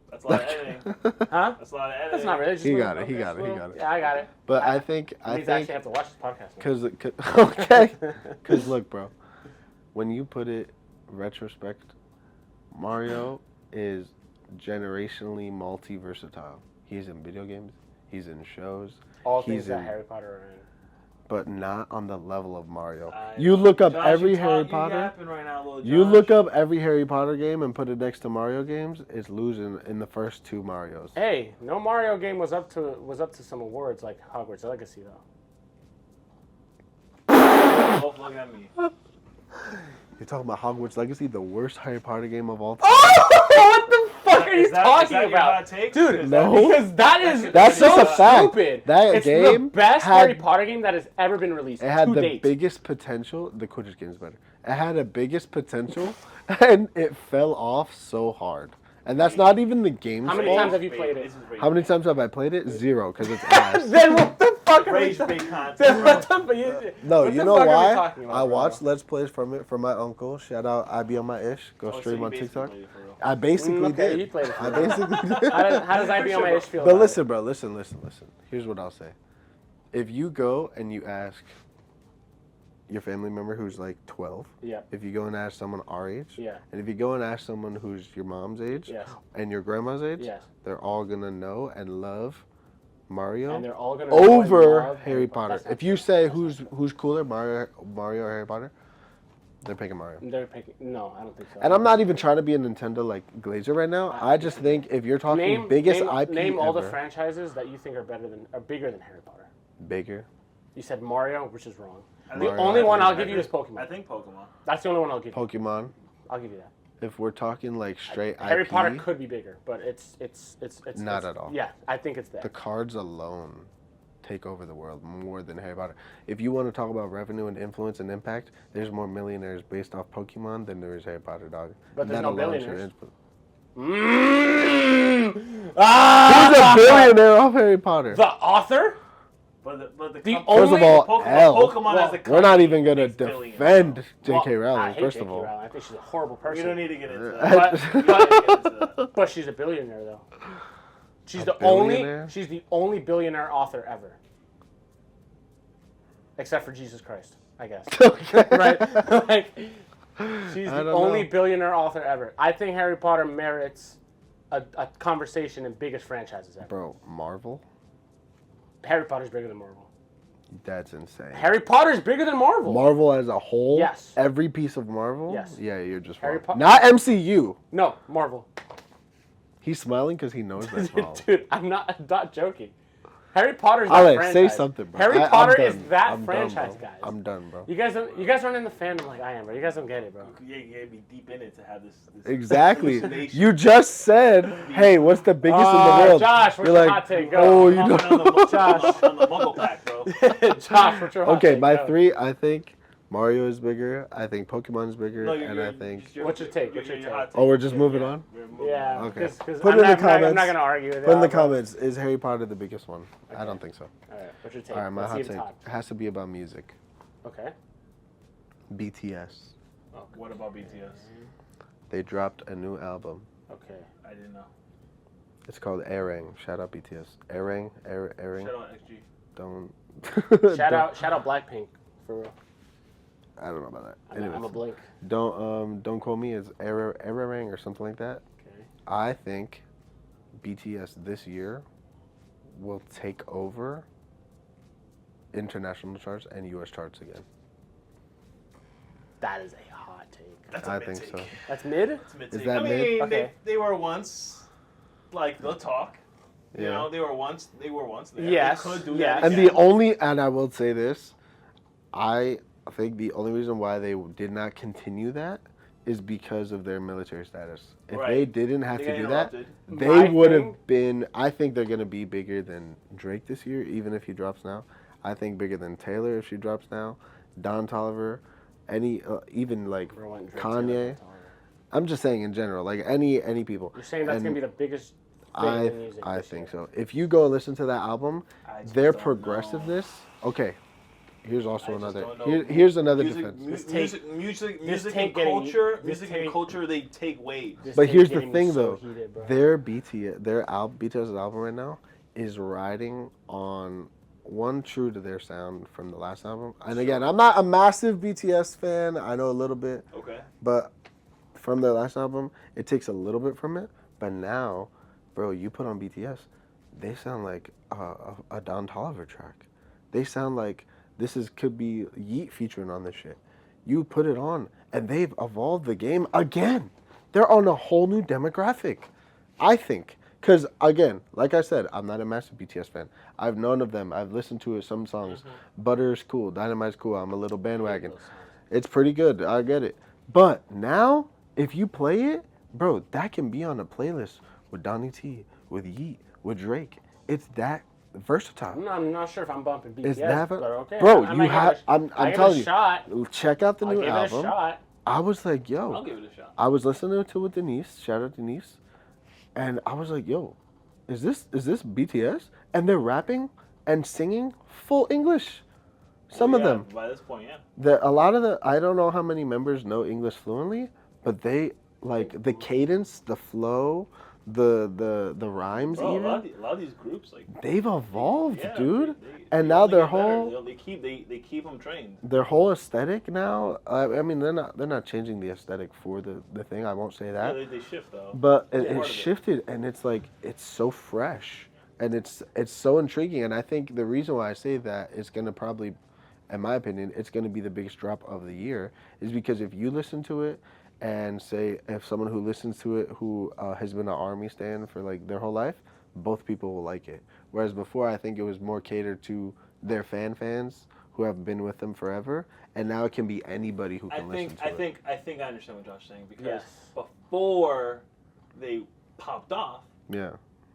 That's a lot of editing. Huh? That's a lot of editing. That's not really. He got it. Yeah, I got it. But I think Means I actually have to watch this podcast. Cause look, bro, when you put it retrospect, Mario is generationally multi-versatile. He's in video games. He's in shows. All things that Harry Potter are in. But not on the level of Mario. You look up every Harry Potter. Right now, you look up every Harry Potter game and put it next to Mario games. It's losing in the first 2 Marios. Hey, no Mario game was up to some awards like Hogwarts Legacy though. Both looking at me. You're talking about Hogwarts Legacy, the worst Harry Potter game of all time. What the fuck are you talking about, dude? No, because that's just so a fact. stupid. That it's game the best had- Harry Potter game that has ever been released. It had to the date. biggest potential. The Quidditch game is better. It had the biggest potential, and it fell off so hard. And that's not even the game's How many fault. times have you played it? How many times have I played it? 0, because it's ass. Then what the fuck are we Rage talking bait about? content. No, What you the know fuck are we why? talking about, I bro? watched Let's Plays from it from my uncle. Shout out, I be on my ish. Go Oh, stream so on you TikTok. basically played it for real. I basically Okay, did. he played it for I real. basically did. How does I be on my ish feel? But about listen, bro, listen. Here's what I'll say. If you go and you ask your family member who's like 12, Yeah. if you go and ask someone our age, Yeah. and if you go and ask someone who's your mom's age Yes. and your grandma's age, Yes. they're all gonna know and love Mario And they're all gonna know and over love Harry Potter. That's not If you true. say That's not who's cooler, Mario or Harry Potter, they're picking Mario. They're picking. No, I don't think so. And I'm not even trying to be a Nintendo like Glazer right now. I just think if you're talking biggest IP name all the ever, franchises that you think are bigger than Harry Potter. bigger. You said Mario, which is wrong. The Mario, only I one think- I'll give you is I Pokemon. think Pokemon. That's the only one I'll give you. Pokemon. I'll give you that. If we're talking like straight Harry IP, Potter could be bigger, but it's Not at all. Yeah, I think it's there. the cards alone take over the world more than Harry Potter. If you want to talk about revenue and influence and impact, there's more millionaires based off Pokemon than there is Harry Potter, dog. But there's That no alone should billionaires. influ- Ah! Who's a billionaire off Harry Potter? The author? But the The com- only- First of all, Pokemon, L. Pokemon as a We're not company even gonna makes billions. defend J.K. Well, I Rowling. hate First J.K. of all, Rowling. I think she's a horrible We person. don't need to get into that. But- We don't need to get into that. But she's a billionaire, though. She's A the billionaire? she's the only billionaire author ever, except for Jesus Christ, I guess. Okay. Right? Like, she's I the don't only know. billionaire author ever. I think Harry Potter merits a conversation in biggest franchises ever. Bro, Marvel? Harry Potter's bigger than Marvel. That's insane. Harry Potter's bigger than Marvel. Marvel as a whole? Yes. Every piece of Marvel? Yes. Yeah, you're just Harry wrong. Po- Not MCU. No, Marvel. He's smiling because he knows that's wrong. Dude, I'm not joking. Harry Potter's that Ale, franchise. say something, bro. Harry I'm Potter done. is that I'm done, franchise, bro. guys. I'm done, bro. You guys aren't in the fandom like I am, bro. You guys don't get it, bro. You gotta be deep in it to have this Exactly. hallucination. You just said, hey, what's the biggest in the world? Josh, what's You're your like, hot take? Go. oh, you Walking don't. on the, Josh. on the Muggle pack, bro. Josh, what's your hot Okay, take? my Go. 3, I think Mario is bigger. I think Pokemon is bigger. No, and I think. What's your take? What's your take? hot Oh, we're just moving on? We're moving Yeah, on. Okay. because Put I'm, it in the not comments. going to argue with Put in the it, bro. comments, is Harry Potter the biggest one? I don't think so. All right, what's your take? All right, my Let's hot see if take it's hot. has to be about music. Okay. BTS. What about BTS? They dropped a new album. Okay. I didn't know. It's called Airang. Shout out BTS. Airang. Airang. Shout out XG. Don't. Shout out Blackpink for real. I don't know about that. I'm a Anyways, blink. don't quote me. It's Airang or something like that. Okay. I think BTS this year will take over international charts and U.S. charts again. That is a hot take. That's a I mid think take. so. That's mid. It's a mid Is take. that I mid? mean, Okay. they were once like the talk. You Yeah. know, they were once there. Yes, They could do yes. that And again. and I will say this, I think the only reason why they did not continue that is because of their military status. If Right. they didn't have They to got do that, interrupted. they My would thing- have been. I think they're gonna be bigger than Drake this year, even if he drops now. I think bigger than Taylor if she drops now. Don Toliver, even like Bro, when Drake, Kanye. Taylor, I'm just saying in general, like any people. You're saying that's And gonna be the biggest thing in music. I this think year. so. If you go listen to that album, I just their don't progressiveness. Okay, here's also I just another. don't know. Here's another music, defense. Music take and getting- culture. this Music and take- culture. They take waves. This But tape here's the getting me thing, so though. heated, bro. Their BTS's album right now is riding on one true to their sound from the last album. And again, I'm not a massive BTS fan. I know a little bit, Okay. but from their last album, it takes a little bit from it. But now, bro, you put on BTS, they sound like a Don Toliver track. They sound like could be Yeet featuring on this shit. You put it on, and they've evolved the game again. They're on a whole new demographic, I think. Because, again, like I said, I'm not a massive BTS fan. I've known of them. I've listened to some songs. Butter's cool. Dynamite's cool. I'm a little bandwagon. It's pretty good. I get it. But now, if you play it, bro, that can be on a playlist with Donnie T, with Yeet, with Drake. It's that versatile. I'm not sure if I'm bumping BTS, It's never, but okay. bro. I You might have. give I'm it a telling you. shot. Check out the I'll new give it a album. shot. I was like, yo. I'll give it a shot. I was listening to it with Denise. Shout out Denise, and I was like, yo, is this BTS? And they're rapping and singing full English. Some of Yeah, them. By this point, yeah. A lot of I don't know how many members know English fluently, but they like the cadence, the flow, the rhymes Bro, a even. lot of these groups, like, They've evolved, yeah, dude. they And now only their get better. whole They keep them trained. their whole aesthetic now. I mean, they're not changing the aesthetic for the thing. I won't say that. Yeah, they shift though. But It's it part of it. shifted, and it's like it's so fresh, and it's so intriguing. And I think the reason why I say that is going to probably, in my opinion, it's going to be the biggest drop of the year, is because if you listen to it, and say if someone who listens to it who has been an army stan for like their whole life, both people will like it. Whereas before, I think it was more catered to their fans who have been with them forever, and now it can be anybody who can listen to it. I think I understand what Josh's saying, because Yes. before they popped off, Yeah.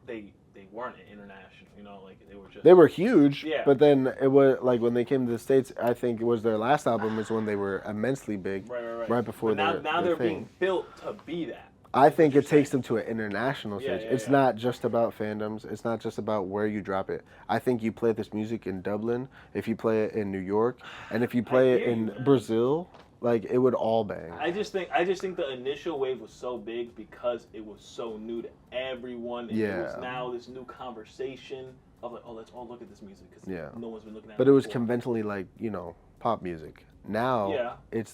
they weren't international. You know, like they were just. They were huge, Yeah. but then it was like when they came to the States, I think it was their last album is when they were immensely big, right before but now their they're thing. being built to be that. I think you're it takes them to an international Yeah, stage. yeah, It's yeah. not just about fandoms. It's not just about where you drop it. I think you play this music in Dublin, if you play it in New York, and if you play it hear in you, man. Brazil, like it would all bang. I just think the initial wave was so big because it was so new to everyone. And it was Yeah. now this new conversation of like, oh, let's all look at this music because Yeah. no one's been looking at it. But it was before. conventionally like, pop music. Now Yeah.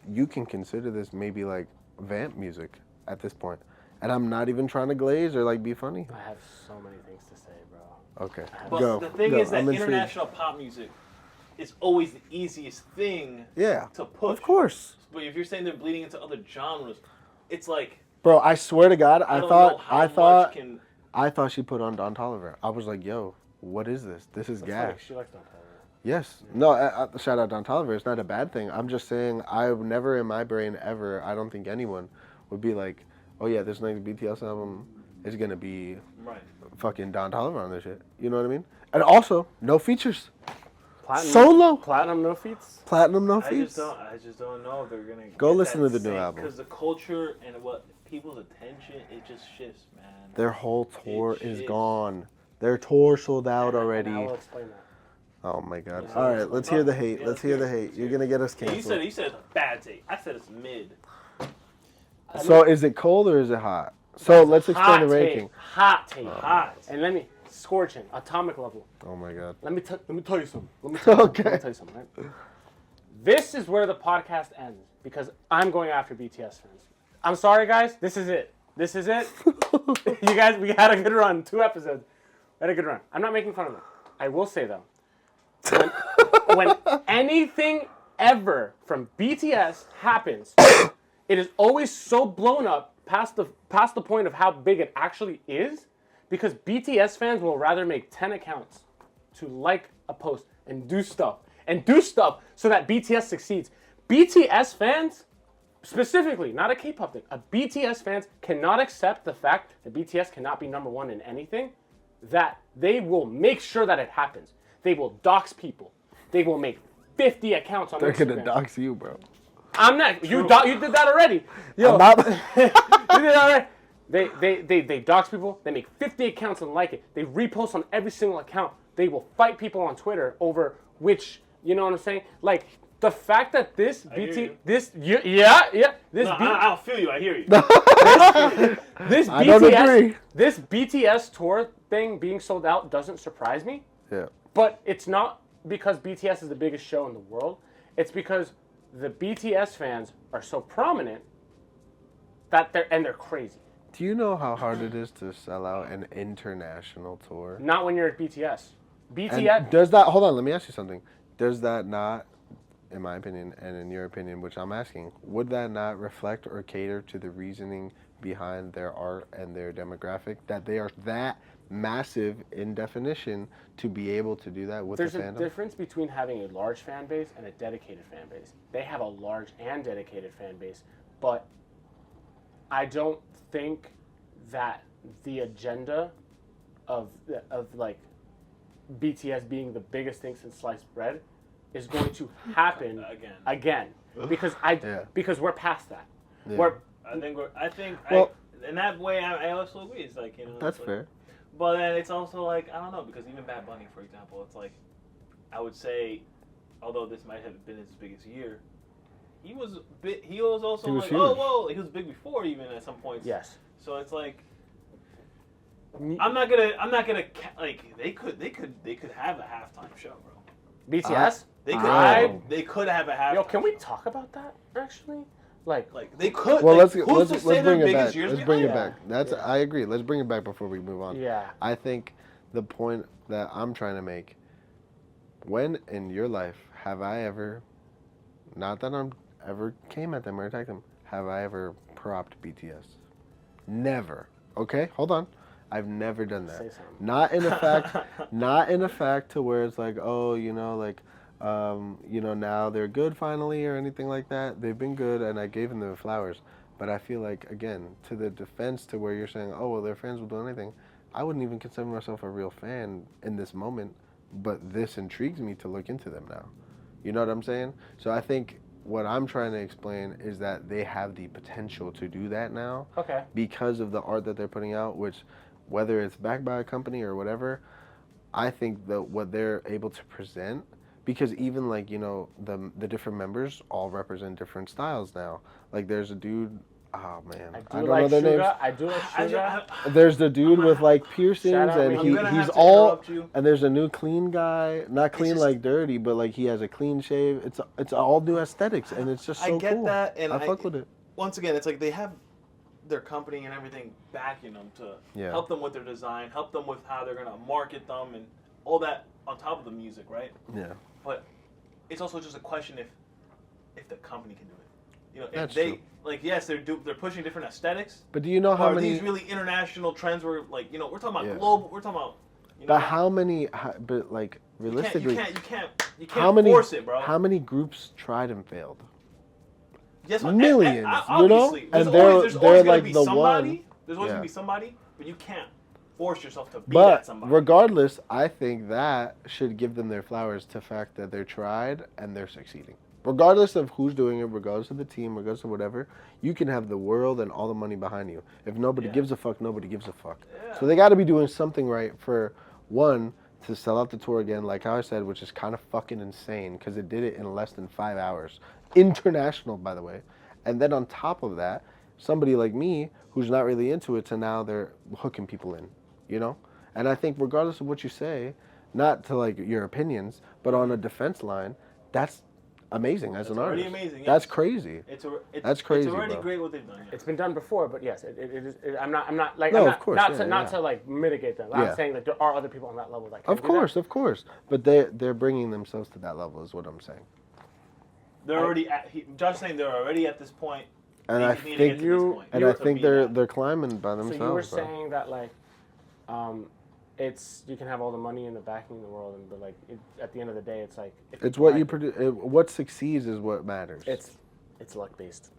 you can consider this maybe like vamp music at this point. And I'm not even trying to glaze or like be funny. I have so many things to say, bro. Okay. But go. the thing go. is that I'm intrigued. international pop music is always the easiest thing Yeah. to push. Of course. But if you're saying they're bleeding into other genres, it's like Bro, I swear to God, I don't know how much can. I thought she put on Don Toliver. I was like, yo, what is this? This is That's gas. funny, she likes Don Toliver. Yes. No, shout out Don Toliver. It's not a bad thing. I'm just saying I've never in my brain ever, I don't think anyone would be like, oh yeah, this next BTS album is going to be Right. fucking Don Toliver on this shit. You know what I mean? And also, no features. Platinum, Solo. Platinum, no feats. Platinum, no I feats. just don't know if they're gonna Go listen to the new album. Because the culture and what people's attention, it just shifts, man. Their whole tour It is shifts. gone. Their tour sold out already. And I will explain that. Oh my God. Yeah. All right, let's hear the hate. Yeah, Let's hear the hate. You're going to get us Yeah, canceled. you said it's a bad take. I said it's mid. So is it cold or is it hot? So let's explain Hot the take. ranking. Hot take. Hot. And let me scorching atomic level. Oh my God. Let me tell you something. Let me tell you Okay. something. Right? This is where the podcast ends because I'm going after BTS fans. I'm sorry, guys. This is it. This is it. You guys, we had a good run. 2 episodes. We had a good run. I'm not making fun of them. I will say though, when anything ever from BTS happens, it is always so blown up past the point of how big it actually is, because BTS fans will rather make 10 accounts to like a post and do stuff so that BTS succeeds. BTS fans specifically, not a K-pop thing, a BTS fans cannot accept the fact that BTS cannot be number one in anything, that they will make sure that it happens. They will dox people. They will make 50 accounts on They're Instagram. gonna dox you, bro. I'm not. You did that already. Yo, I'm not. you did that already. They dox people. They make 50 accounts and like it. They repost on every single account. They will fight people on Twitter over which. You know what I'm saying? Like the fact that this I hear you. this I don't feel you. I hear you. this I don't agree. this BTS tour thing being sold out doesn't surprise me. Yeah. But it's not because BTS is the biggest show in the world. It's because the BTS fans are so prominent that they're crazy. Do you know how hard it is to sell out an international tour? Not when you're at BTS. And BTS. does that, hold on, let me ask you something. Does that not, in my opinion, and in your opinion, which I'm asking, would that not reflect or cater to the reasoning behind their art and their demographic? That they are that massive in definition to be able to do that with There's the fandom? a difference between having a large fan base and a dedicated fan base. They have a large and dedicated fan base, but I don't think that the agenda of like BTS being the biggest thing since sliced bread is going to happen again because we're past that. Yeah. In that way I also agree. It's like, you know, That's like, fair. But then it's also like, I don't know, because even Bad Bunny, for example, it's like, I would say, although this might have been his biggest year, he was also He was like, huge. oh, whoa, he was big before even at some points. Yes. So it's like, I'm not gonna like they could have a halftime show, bro. BTS. They could have a halftime. Yo, can we show. talk about that actually? Like They could. Well, like, let's who's to say their bring it biggest back. years Let's bring it behind back. That's I agree. Let's bring it back before we move on. yeah. I think the point that I'm trying to make, when in your life have I ever, not that I'm ever came at them or attacked them, have I ever propped BTS? Never. Okay, hold on. I've never done that. Say something. Not in a fact to where it's like, oh, you know, like, you know, now they're good finally or anything like that. They've been good and I gave them their flowers. But I feel like, again, to the defense to where you're saying, oh, well, their fans will do anything. I wouldn't even consider myself a real fan in this moment, but this intrigues me to look into them now. You know what I'm saying? So I think what I'm trying to explain is that they have the potential to do that now Okay. because of the art that they're putting out, which whether it's backed by a company or whatever, I think that what they're able to present, because even like, you know, the different members all represent different styles now. Like there's a dude, oh man, I don't know their names. I do like Suga. There's the dude with like piercings Shout out, and I'm he's all, you. and there's a new clean guy, not clean just- like dirty, but like he has a clean shave. It's all new aesthetics and it's just so I get cool. that, and I fuck with it. Once again, it's like they have their company and everything backing them to help them with their design, help them with how they're gonna market them, and all that on top of the music, right? Yeah. But it's also just a question if the company can do it. You know, if That's they true. like, yes, they're pushing different aesthetics. But do you know how Are many? these really international trends where, like, you know, we're talking about Yeah. global, we're talking about. You know, But how many? But like realistically, you can't how many? force it, bro. How many groups tried and failed? Yes, Millions, you know? obviously. And There's they're always gonna like be the somebody. one. There's always Yeah. gonna be somebody, but you can't force yourself to be But that somebody. regardless, I think that should give them their flowers to the fact that they're tried and they're succeeding. Regardless of who's doing it, regardless of the team, regardless of whatever, you can have the world and all the money behind you. If nobody Yeah. gives a fuck, nobody gives a fuck. Yeah. So they got to be doing something right for, one, to sell out the tour again, like how I said, which is kind of fucking insane because it did it in less than 5 hours. International, by the way. And then on top of that, somebody like me who's not really into it, so now they're hooking people in, you know? And I think regardless of what you say, not to like your opinions, but on a defense line, that's amazing as an already artist. amazing, That's yes. crazy. That's It's crazy, already bro. great what they've done. Yeah. It's been done before, but yes, it is. I'm not like No, I'm of not, course, not yeah, to not yeah. to like mitigate them. Yeah. I'm saying that there are other people on that level that can Of do course. But they're bringing themselves to that level is what I'm saying. They're already at. Josh's saying they're already at this point. And They I just need to think get to this point. and I To think be they're that. climbing by that. themselves. So you were bro. saying that like, it's you can have all the money and the backing in the world, but like at the end of the day, it's like if It's what try- you produce. What succeeds is what matters. It's luck based.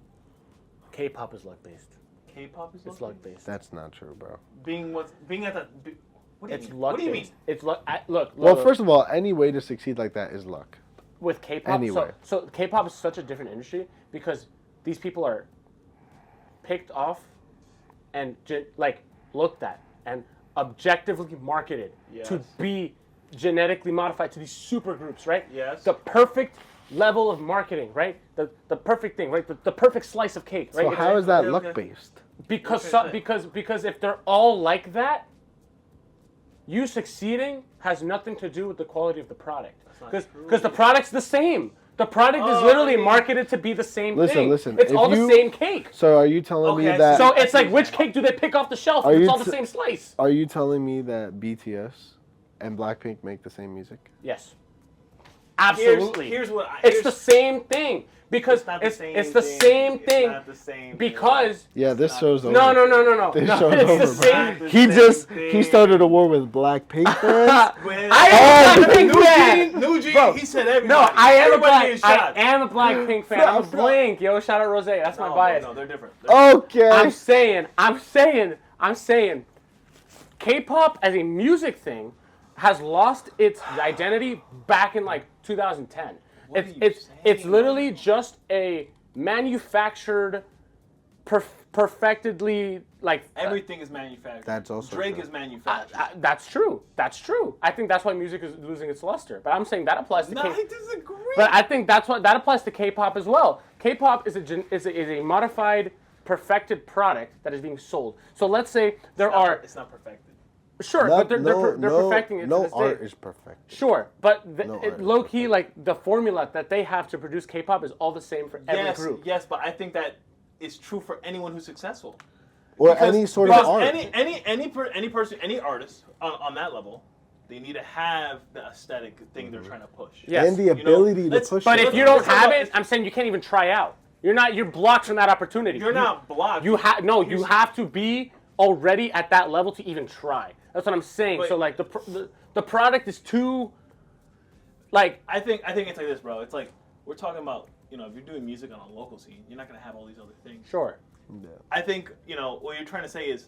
K-pop is luck based. K-pop is It's luck luck based. That's not true, bro. Being at the. What do you It's mean? luck What do you based. mean? It's luck. Look. Well, first of all, any way to succeed like that is luck. With K-pop, Anyway. so K-pop is such a different industry because these people are picked off and looked at and objectively marketed to Yes. be genetically modified to these super groups, right? Yes. The perfect level of marketing, right? The perfect thing, right? The perfect slice of cake, right? So how is that okay, luck okay. based? Because if they're all like that, you succeeding has nothing to do with the quality of the product. not Because the product's the same. The product is Oh, literally I mean- marketed to be the same thing. Listen, It's if all the you- same cake. So are you telling me Okay, that? So it's like, which cake do they pick off the shelf? Are If it's you all the t- same slice. Are you telling me that BTS and Blackpink make the same music? Yes. Absolutely. Here's what I. It's the same thing. Because It's not the it's same the thing. same It's thing. not the same Because Yeah, this not show's the over. no. This No, show's it's over, the bro. same. The He same just thing. he started a war with Blackpink fans. When- I am a Oh, Blackpink fan. Nugent, Bro, he said everybody. No, I am a Everybody getting shot. I am a Blackpink fan. I'm a Bro. Blink. Yo, shout out Rose. That's my No, bias. No, they're different. Okay. I'm saying, K-pop as a music thing has lost its identity back in like 2010. What It's are you it's saying? literally just a manufactured, perfectedly like Everything is manufactured. That's also Drake true. is manufactured. that's true. That's true. I think that's why music is losing its luster. But I'm saying that applies to no, K-pop. I disagree. But I think that applies to K-pop as well. K-pop is a modified, perfected product that is being sold. So let's say It's not perfected. sure, but they're perfecting it. No to this art day. is perfect. Sure, but No art is low key, like the formula that they have to produce K-pop is all the same for every Yes, group. yes, but I think that is true for anyone who's successful. Or Because- any sort of because art. any person, any artist on that level, they need to have the aesthetic thing they're trying to push. Yes. And the You know, ability to let's- push But it. if you don't Let's talk have about- it, I'm saying you can't even try out. You're blocked from that opportunity. You're not blocked. You have to be already at that level to even try. That's what I'm saying. But- So like the product is too, like I think it's like this, bro. It's like we're talking about, if you're doing music on a local scene, you're not gonna have all these other things. sure. Yeah. I think what you're trying to say is,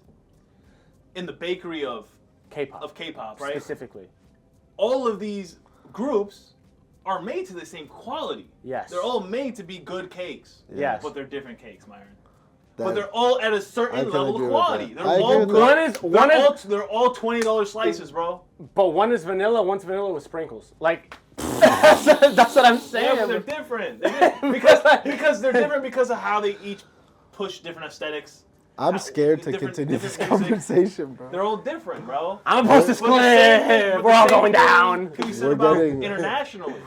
in the bakery of K-pop, right? specifically. All of these groups are made to the same quality. Yes. They're all made to be good cakes. Yes. But they're different cakes, Myron. That- But they're all at a I certain can level agree of with quality. that. They're I agree all with good. that. They're all $20 slices, bro. But one is vanilla, one's vanilla with sprinkles. Like that's what I'm Yeah, saying. but they're different. Because they're different because of how they each push different aesthetics. I'm scared to different- continue this different music. conversation, bro. They're all different, bro. I'm supposed to But the same thing- split. but We're the all same going thing down. Can be said We're about getting- internationally.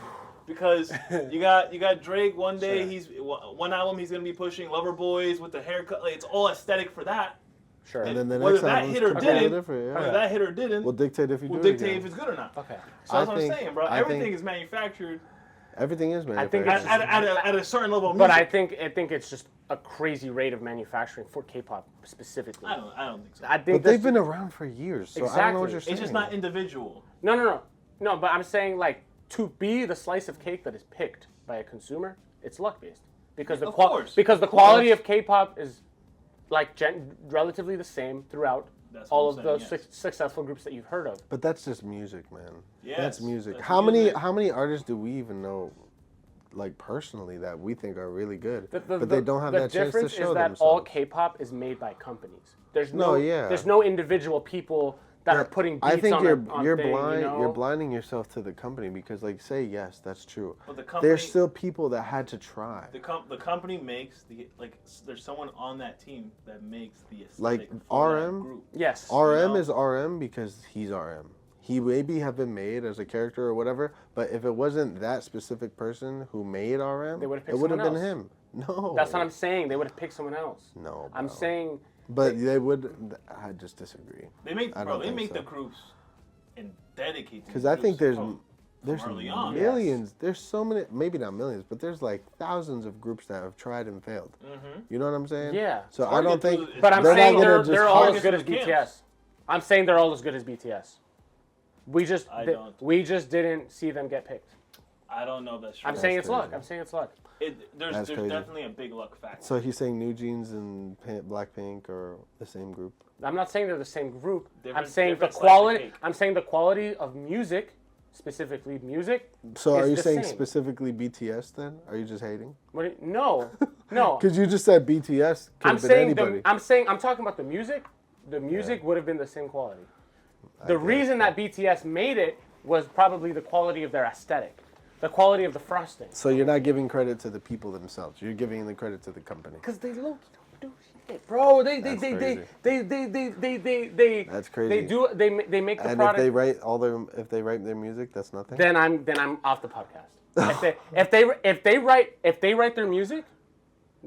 Because you got Drake one day, Sure. one album he's gonna be pushing Lover Boys with the haircut. Like, it's all aesthetic for that. Sure. And then the Whether next that album's hit or completely didn't, different, yeah. whether that hit or didn't, Will dictate if you will do it dictate again. if it's good or not. Okay. So that's I what I'm think- saying, bro. I Everything think- is manufactured Everything is I think manufactured. it's- at a certain level of But music. I think it's just a crazy rate of manufacturing for K-pop specifically. I don't think so. I think But they've that's- been around for years, so I don't know what Exactly. you're saying. It's just not individual. No. But I'm saying like to be the slice of cake that is picked by a consumer, it's luck based because Of course. because the Of quality course. of K-pop is like relatively the same throughout That's what all I'm of saying, those yes. successful groups that you've heard of. But that's just music, man. Yes, That's music. that's How music. many artists do we even know, like personally, that we think are really good, The- but they don't have the that chance to difference show is that themselves? all K-pop is made by companies. There's No, no, yeah. there's no individual people that are putting beats I think on you're on you're thing, blind. You know? You're blinding yourself to the company because, like, say yes, that's true. But the company, There's still people that had to try. the company makes there's someone on that team that makes the aesthetic Like for that RM? group. Yes. RM know? is RM because he's RM. He maybe have been made as a character or whatever, but if it wasn't that specific person who made RM, They would've it picked would have been someone him. No. That's what I'm saying. They would have picked someone else. No. I'm bro. saying But they would. I just disagree. They make I don't think the so. groups and dedicate. Because I think there's from early on. millions. There's so many, maybe not millions, but there's like thousands of groups that have tried and failed. Mm-hmm. You know what I'm saying? Yeah. So It's I don't hard to think. do- But I'm they're saying not gonna they're just all as target good as the camps. BTS. I'm saying they're all as good as BTS. I don't. We just didn't see them get picked. I don't know if that's true. I'm saying it's luck. crazy. I'm saying it's luck. There's That's crazy. definitely a big luck factor. So he's saying New Jeans and Blackpink are the same group. I'm not saying they're the same group. I'm Different- saying the different slice of quality. cake. I'm saying the quality of music, specifically music. So are is you the saying same. specifically BTS then? Are you just hating? No, no. Because you just said BTS could I'm have been saying anybody. I'm talking about the music. The music would have been the same quality. The guess, reason that BTS made it was probably the quality of their aesthetic, the quality of the frosting. So you're not giving credit to the people themselves. You're giving the credit to the company. Because they low do shit, bro. They That's That's crazy. They make the And product. if they write their music, that's nothing. Then I'm off the podcast. if they write their music,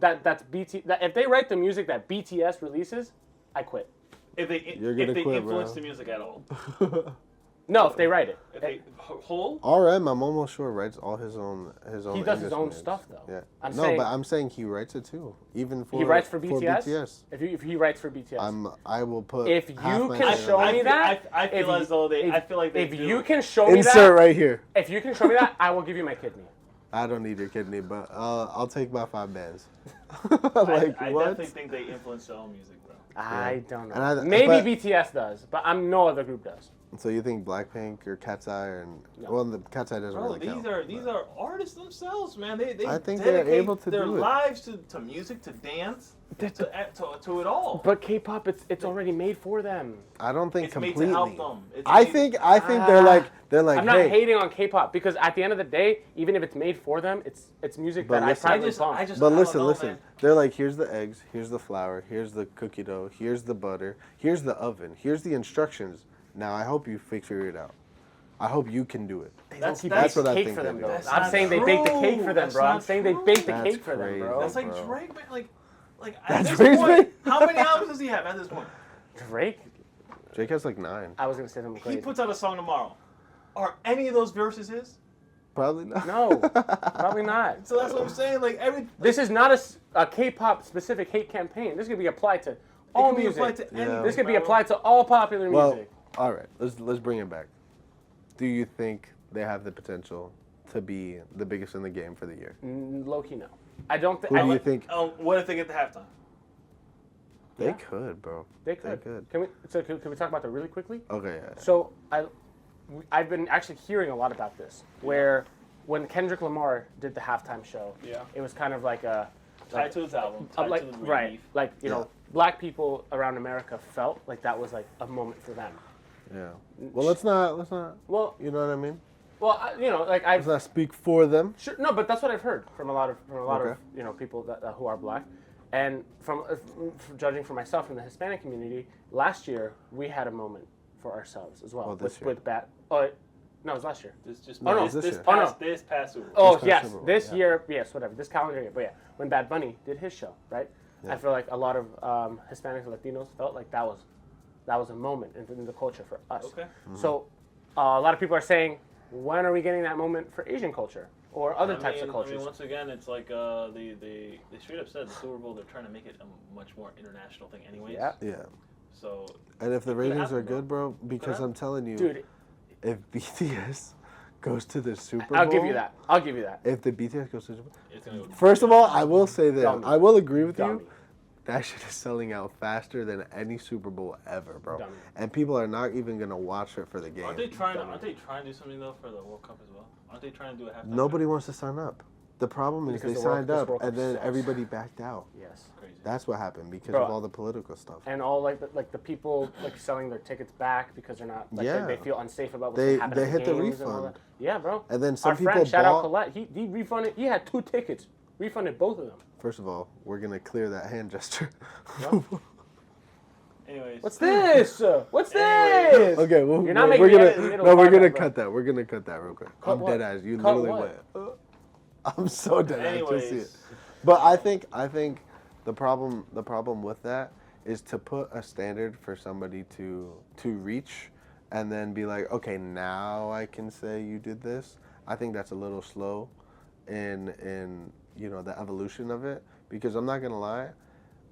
if they write the music that BTS releases, I quit. If they You're gonna quit, influence bro. the music at all. No, if they write it. If they whole. RM, I'm almost sure writes all his own. He does his English own music. stuff though. Yeah. I'm No, saying but I'm saying he writes it too, even for he writes for BTS. BTS. If he writes for BTS, I will put. If you half my can shit show on me it. that, I feel as though they. I feel like they if do. you can show me Insert that, right here. if you can show me that, I will give you my kidney. I don't need your kidney, but I'll take my 5 bands. I what? definitely think they influence their own music, bro. I don't know. And Maybe but- BTS does, but no other group does. So you think Blackpink or Cat's Eye and well, the Cat's Eye doesn't Bro, really count. these are artists themselves, man. They I think they're dedicate able to their do it. lives to music, to dance, to it all. But K-pop, it's already made for them. I don't think It's completely. made to help them. It's I made- think they're like I'm not hey, hating on K-pop because at the end of the day, even if it's made for them, it's music But that listen- I probably bump. just. But I listen, don't know, listen. man. They're like, here's the eggs, here's the flour, here's the cookie dough, here's the butter, here's the oven, here's the instructions. Now I hope you figure it out. I hope you can do it. That's That's what I cake think for them, they bro. do. That's I'm not saying they bake the true. cake for them, That's bro. I'm not saying they true. bake the That's cake for them, crazy. bro. That's like bro. Drake, man. Like That's at this crazy. point, how many albums does he have at this point? Drake, Jake has like 9. I was gonna say something He crazy. puts out a song tomorrow. Are any of those verses his? Probably not. No, probably not. So that's what I'm saying. Like This is not a K-pop specific hate campaign. This could be applied to all can be music. applied to Yeah. anything, This could be bro. applied to all popular Well, music. all right. Let's bring it back. Do you think they have the potential to be the biggest in the game for the year? Low key, no. I don't think. Who do you think? What if they get to halftime? They Yeah. could, bro. They could. could. Can we talk about that really quickly? Okay. Yeah. So I've been actually hearing a lot about this, where when Kendrick Lamar did the halftime show, Yeah. it was kind of like a Tied to his album. Tied like to the right, relief. like you Yeah. know, black people around America felt like that was like a moment for them. Yeah. Well, let's not. Well, You know what I mean? you know, like I've Let's not speak for them. sure, no, but that's what I've heard from a lot of Okay. you know people that who are black, and from judging for myself in the Hispanic community, last year we had a moment for ourselves as well Oh, this year. with Bat. Oh, no, it was last year. This just Oh, no. this This year. past Oh, no. this past Super Bowl. Oh past yes, Super Bowl, this yeah. year, yes, whatever, this calendar year. But yeah, when Bad Bunny did his show, right? Yeah. I feel like a lot of Hispanics and Latinos felt like that was a moment in the culture for us. Okay. So a lot of people are saying, when are we getting that moment for Asian culture or other types of I cultures? mean, once again, it's like they straight up said the Super Bowl. They're trying to make it a much more international thing, anyways. Yeah. Yeah. So And if the could ratings happen, are bro. good, bro, because happen. I'm telling you, Dude, if BTS goes to the Super Bowl, I'll give you that. I'll give you that. If the BTS goes to the Super Bowl, it's gonna go. first of all, I will say this. Dummy. I will agree with Dummy. you. That shit is selling out faster than any Super Bowl ever, bro. Dummy. And people are not even gonna watch it for the game. Aren't they trying? Dummy. Aren't they trying to do something though for the World Cup as well? Aren't they trying to do a halftime? Nobody wants to sign up. The problem is Because they the World- signed this up World Cup and then sucks. everybody backed out. Yes. show? Crazy. That's what happened because Bro. of all the political stuff. And all like the people like selling their tickets back because they're not like Yeah. they feel unsafe about what's They- happening. they at hit the games and all refund. that. Yeah, bro. And then some Our people friend, shout out bought. Colette, he refunded. He had 2 tickets, refunded both of them. First of all, we're gonna clear that hand gesture. Anyways. What's this? What's Anyways. this? Okay, well, You're not we're making me gonna edit in the middle no, of we're our gonna bro. cut that. We're gonna cut that real quick. Cut I'm what? dead ass. You Cut literally what? went. I'm so dead ass. Just see it. Anyways. But I think the problem with that is to put a standard for somebody to reach, and then be like, okay, now I can say you did this. I think that's a little slow, in you know the evolution of it. Because I'm not gonna lie,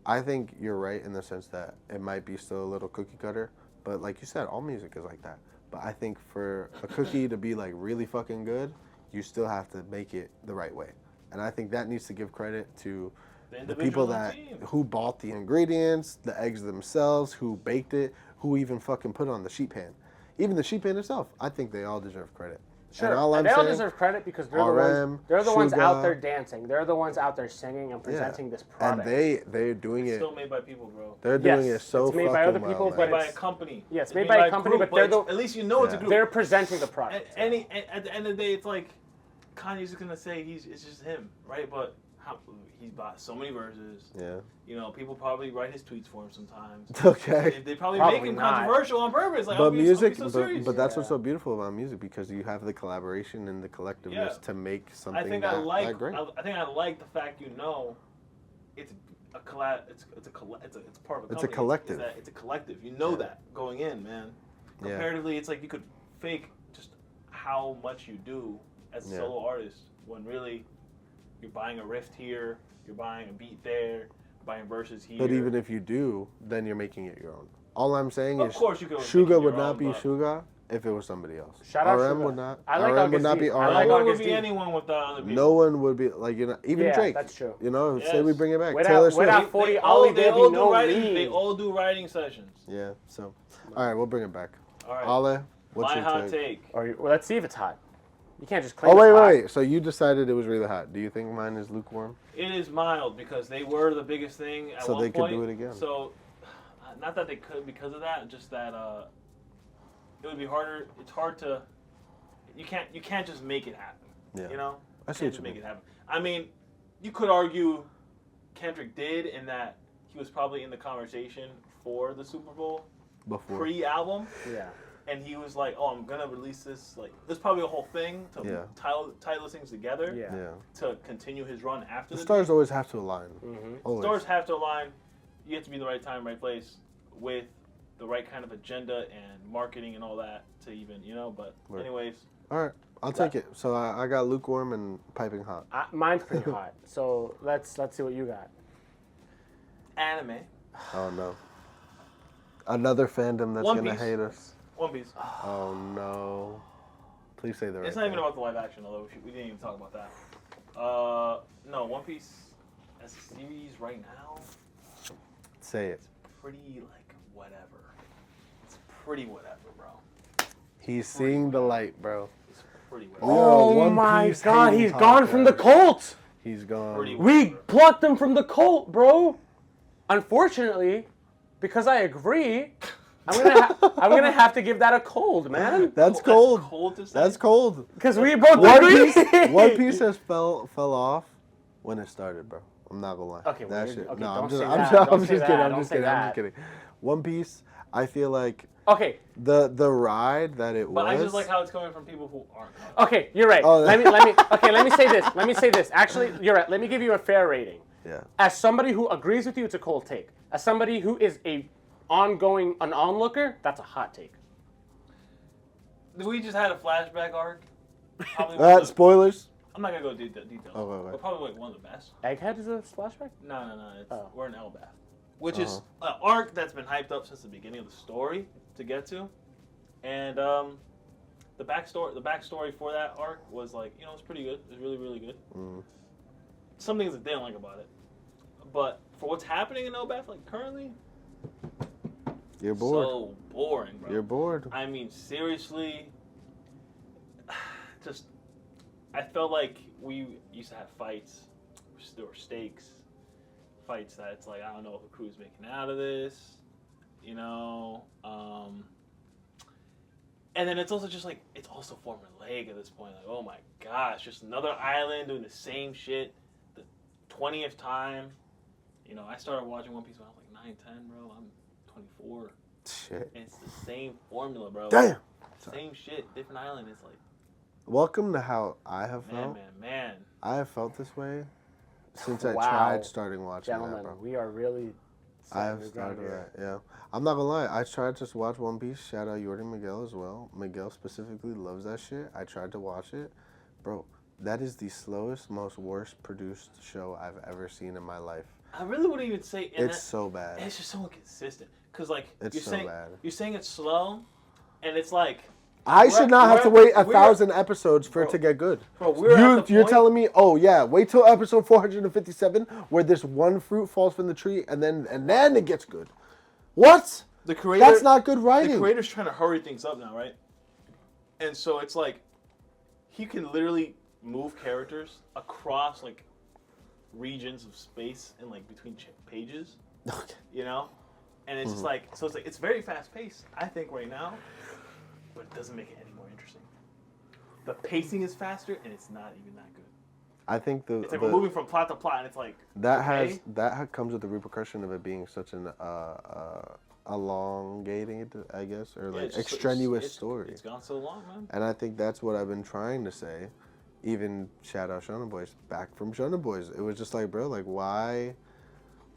I think you're right in the sense that it might be still a little cookie cutter. But like you said, all music is like that. But I think for a cookie to be like really fucking good, you still have to make it the right way. And I think that needs to give credit to the individual people on the that team. who bought the ingredients, the eggs themselves, who baked it, who even fucking put it on the sheet pan. Even the sheet pan itself, I think they all deserve credit. Sure, And all I'm they all saying, deserve credit because they're RM, the ones out Suga. there dancing. They're the ones out there singing and presenting this product. And they're doing It's it. still made by people, bro. They're doing Yes, it so it's made fucking by other well, people, man. but Made by a it's- company. Yeah, it's made by a company, group, but they're at least you know it's a Yeah. group. they're presenting the product. At the end of the day, it's like Kanye's gonna say it's just him, right? But he's bought so many verses. Yeah. You know, people probably write his tweets for him sometimes. Okay. They probably Probably make him not. controversial on purpose. Like, But I'll be music, so serious. but that's Yeah. what's so beautiful about music because you have the collaboration and the collectiveness Yeah. to make something I think that, I like. that great. I think I like the fact it's a collab. It's part of a company. It's a collective. It's a collective. You know that going in, man. Yeah. Comparatively, it's like you could fake just how much you do as a Yeah. solo artist when really you're buying a riff here, you're buying a beat there, buying verses here. But even if you do, then you're making it your own. All I'm saying Of is, course you could always make it Suga would your not own, be but- Suga if it was somebody else. Shout out RM Suga. would not. I like RM would August not D. be I RM. like no one would August be D. anyone without other people. No one would be like even Yeah, Drake. that's true. You know, say Yes. we bring it back. Without- Taylor Swift. without 40 Ollie, they there'd be all no do writing. need. They all do writing sessions. Yeah. So, all right, we'll bring it back. All right. Ale, what's My your hot take? take. Or let's see if it's hot. You can't just claim. Oh it's hot. wait. So you decided it was really hot. Do you think mine is lukewarm? It is mild because they were the biggest thing at So one they could point. do it again. So, not that they could because of that, just that it would be harder. It's hard to. You can't just make it happen. Yeah. You know. I You see can't what just you make mean. it happen. I mean, you could argue Kendrick did in that he was probably in the conversation for the Super Bowl Before. pre-album. Yeah. And he was like, "Oh, I'm gonna release this. Like, there's probably a whole thing to Yeah. tie those things together Yeah. Yeah. to continue his run after The the stars always have to align. Mm-hmm. Always. Stars have to align. You have to be in the right time, right place, with the right kind of agenda and marketing and all that to even, But Right. anyways, All right, I'll take it. So I got lukewarm and piping hot. Mine's pretty hot. So let's see what you got. anime, Oh no. Another fandom that's One gonna Piece. hate us. One Piece. Oh no. Please say the right It's not even thing. about the live action, although we didn't even talk about that. No, One Piece as a series right now, Say it. pretty like whatever. It's pretty whatever, bro. He's seeing the light, bro. It's pretty We whatever. are a Oh One my Piece God, hating he's gone from the podcast. cult. He's gone. Pretty- We plucked him from the cult, bro. Unfortunately, because I agree, I'm gonna have to give that a cold, man. That's cold. That's cold to say. That's cold. Because we both One agree. Piece, One Piece has fell off when it started, bro. I'm not gonna lie. Okay, well, that you're- shit. okay, No, don't I'm just, say I'm that. just, Don't I'm say just kidding. that. I'm Don't just say kidding. I'm that. just kidding. One Piece, I feel like Okay, the ride that it But was. I just like how it's coming from people who aren't. Caught. okay, you're right. Oh, let me say this. Let me say this. Actually, you're right. Let me give you a fair rating. Yeah. As somebody who agrees with you, it's a cold take. As somebody who is an onlooker, that's a hot take. We just had a flashback arc. Probably one of the- Spoilers. I'm not gonna go into details. Oh, okay. But probably like one of the best. Egghead is a flashback? No. It's, Oh. We're in Elbath, which is an arc that's been hyped up since the beginning of the story to get to, and the backstory for that arc was like it's pretty good. It's really really good. Mm. Some things I didn't like about it, but for what's happening in Elbath like currently, You're bored. so boring, bro. You're bored. I mean, seriously, just I felt like we used to have fights. There were stakes, fights that it's like I don't know if the crew's making out of this, and then it's also just like it's also formulaic at this point. Like, oh my gosh, just another island doing the same shit the 20th time. I started watching One Piece when I was like 9, 10, bro. I'm 24. Shit. And it's the same formula, bro. Damn. Same shit, different island. It's like, Welcome to how I have felt. man. I have felt this way since I Wow. tried starting watching Gentlemen, that, bro. we are really. I have started that, yeah. I'm not gonna lie, I tried to watch One Piece. Shout out Jordan Miguel as well. Miguel specifically loves that shit. I tried to watch it. Bro, that is the slowest, most worst produced show I've ever seen in my life. I really wouldn't even say It's so bad. It's just so inconsistent. Cause like It's you're so saying bad. you're saying it's slow, and it's like I should not have to wait 1,000 episodes for Bro, it to get good. Bro, we're at the You're point- telling me, oh yeah, wait till episode 457 where this one fruit falls from the tree and then it gets good. What? The creator, That's not good writing. The creator's trying to hurry things up now, right? And so it's like he can literally move characters across like regions of space and like between pages, you know? And it's just like, so it's like, it's very fast paced, I think, right now, but it doesn't make it any more interesting. The pacing is faster and it's not even that good. I think It's like we're moving from plot to plot and it's like, okay. that comes with the repercussion of it being such an elongated, I guess, or like extraneous story. It's gone so long, man. And I think that's what I've been trying to say. Even shout out Shonen Boys, back from Shonen Boys. It was just like, bro, like why?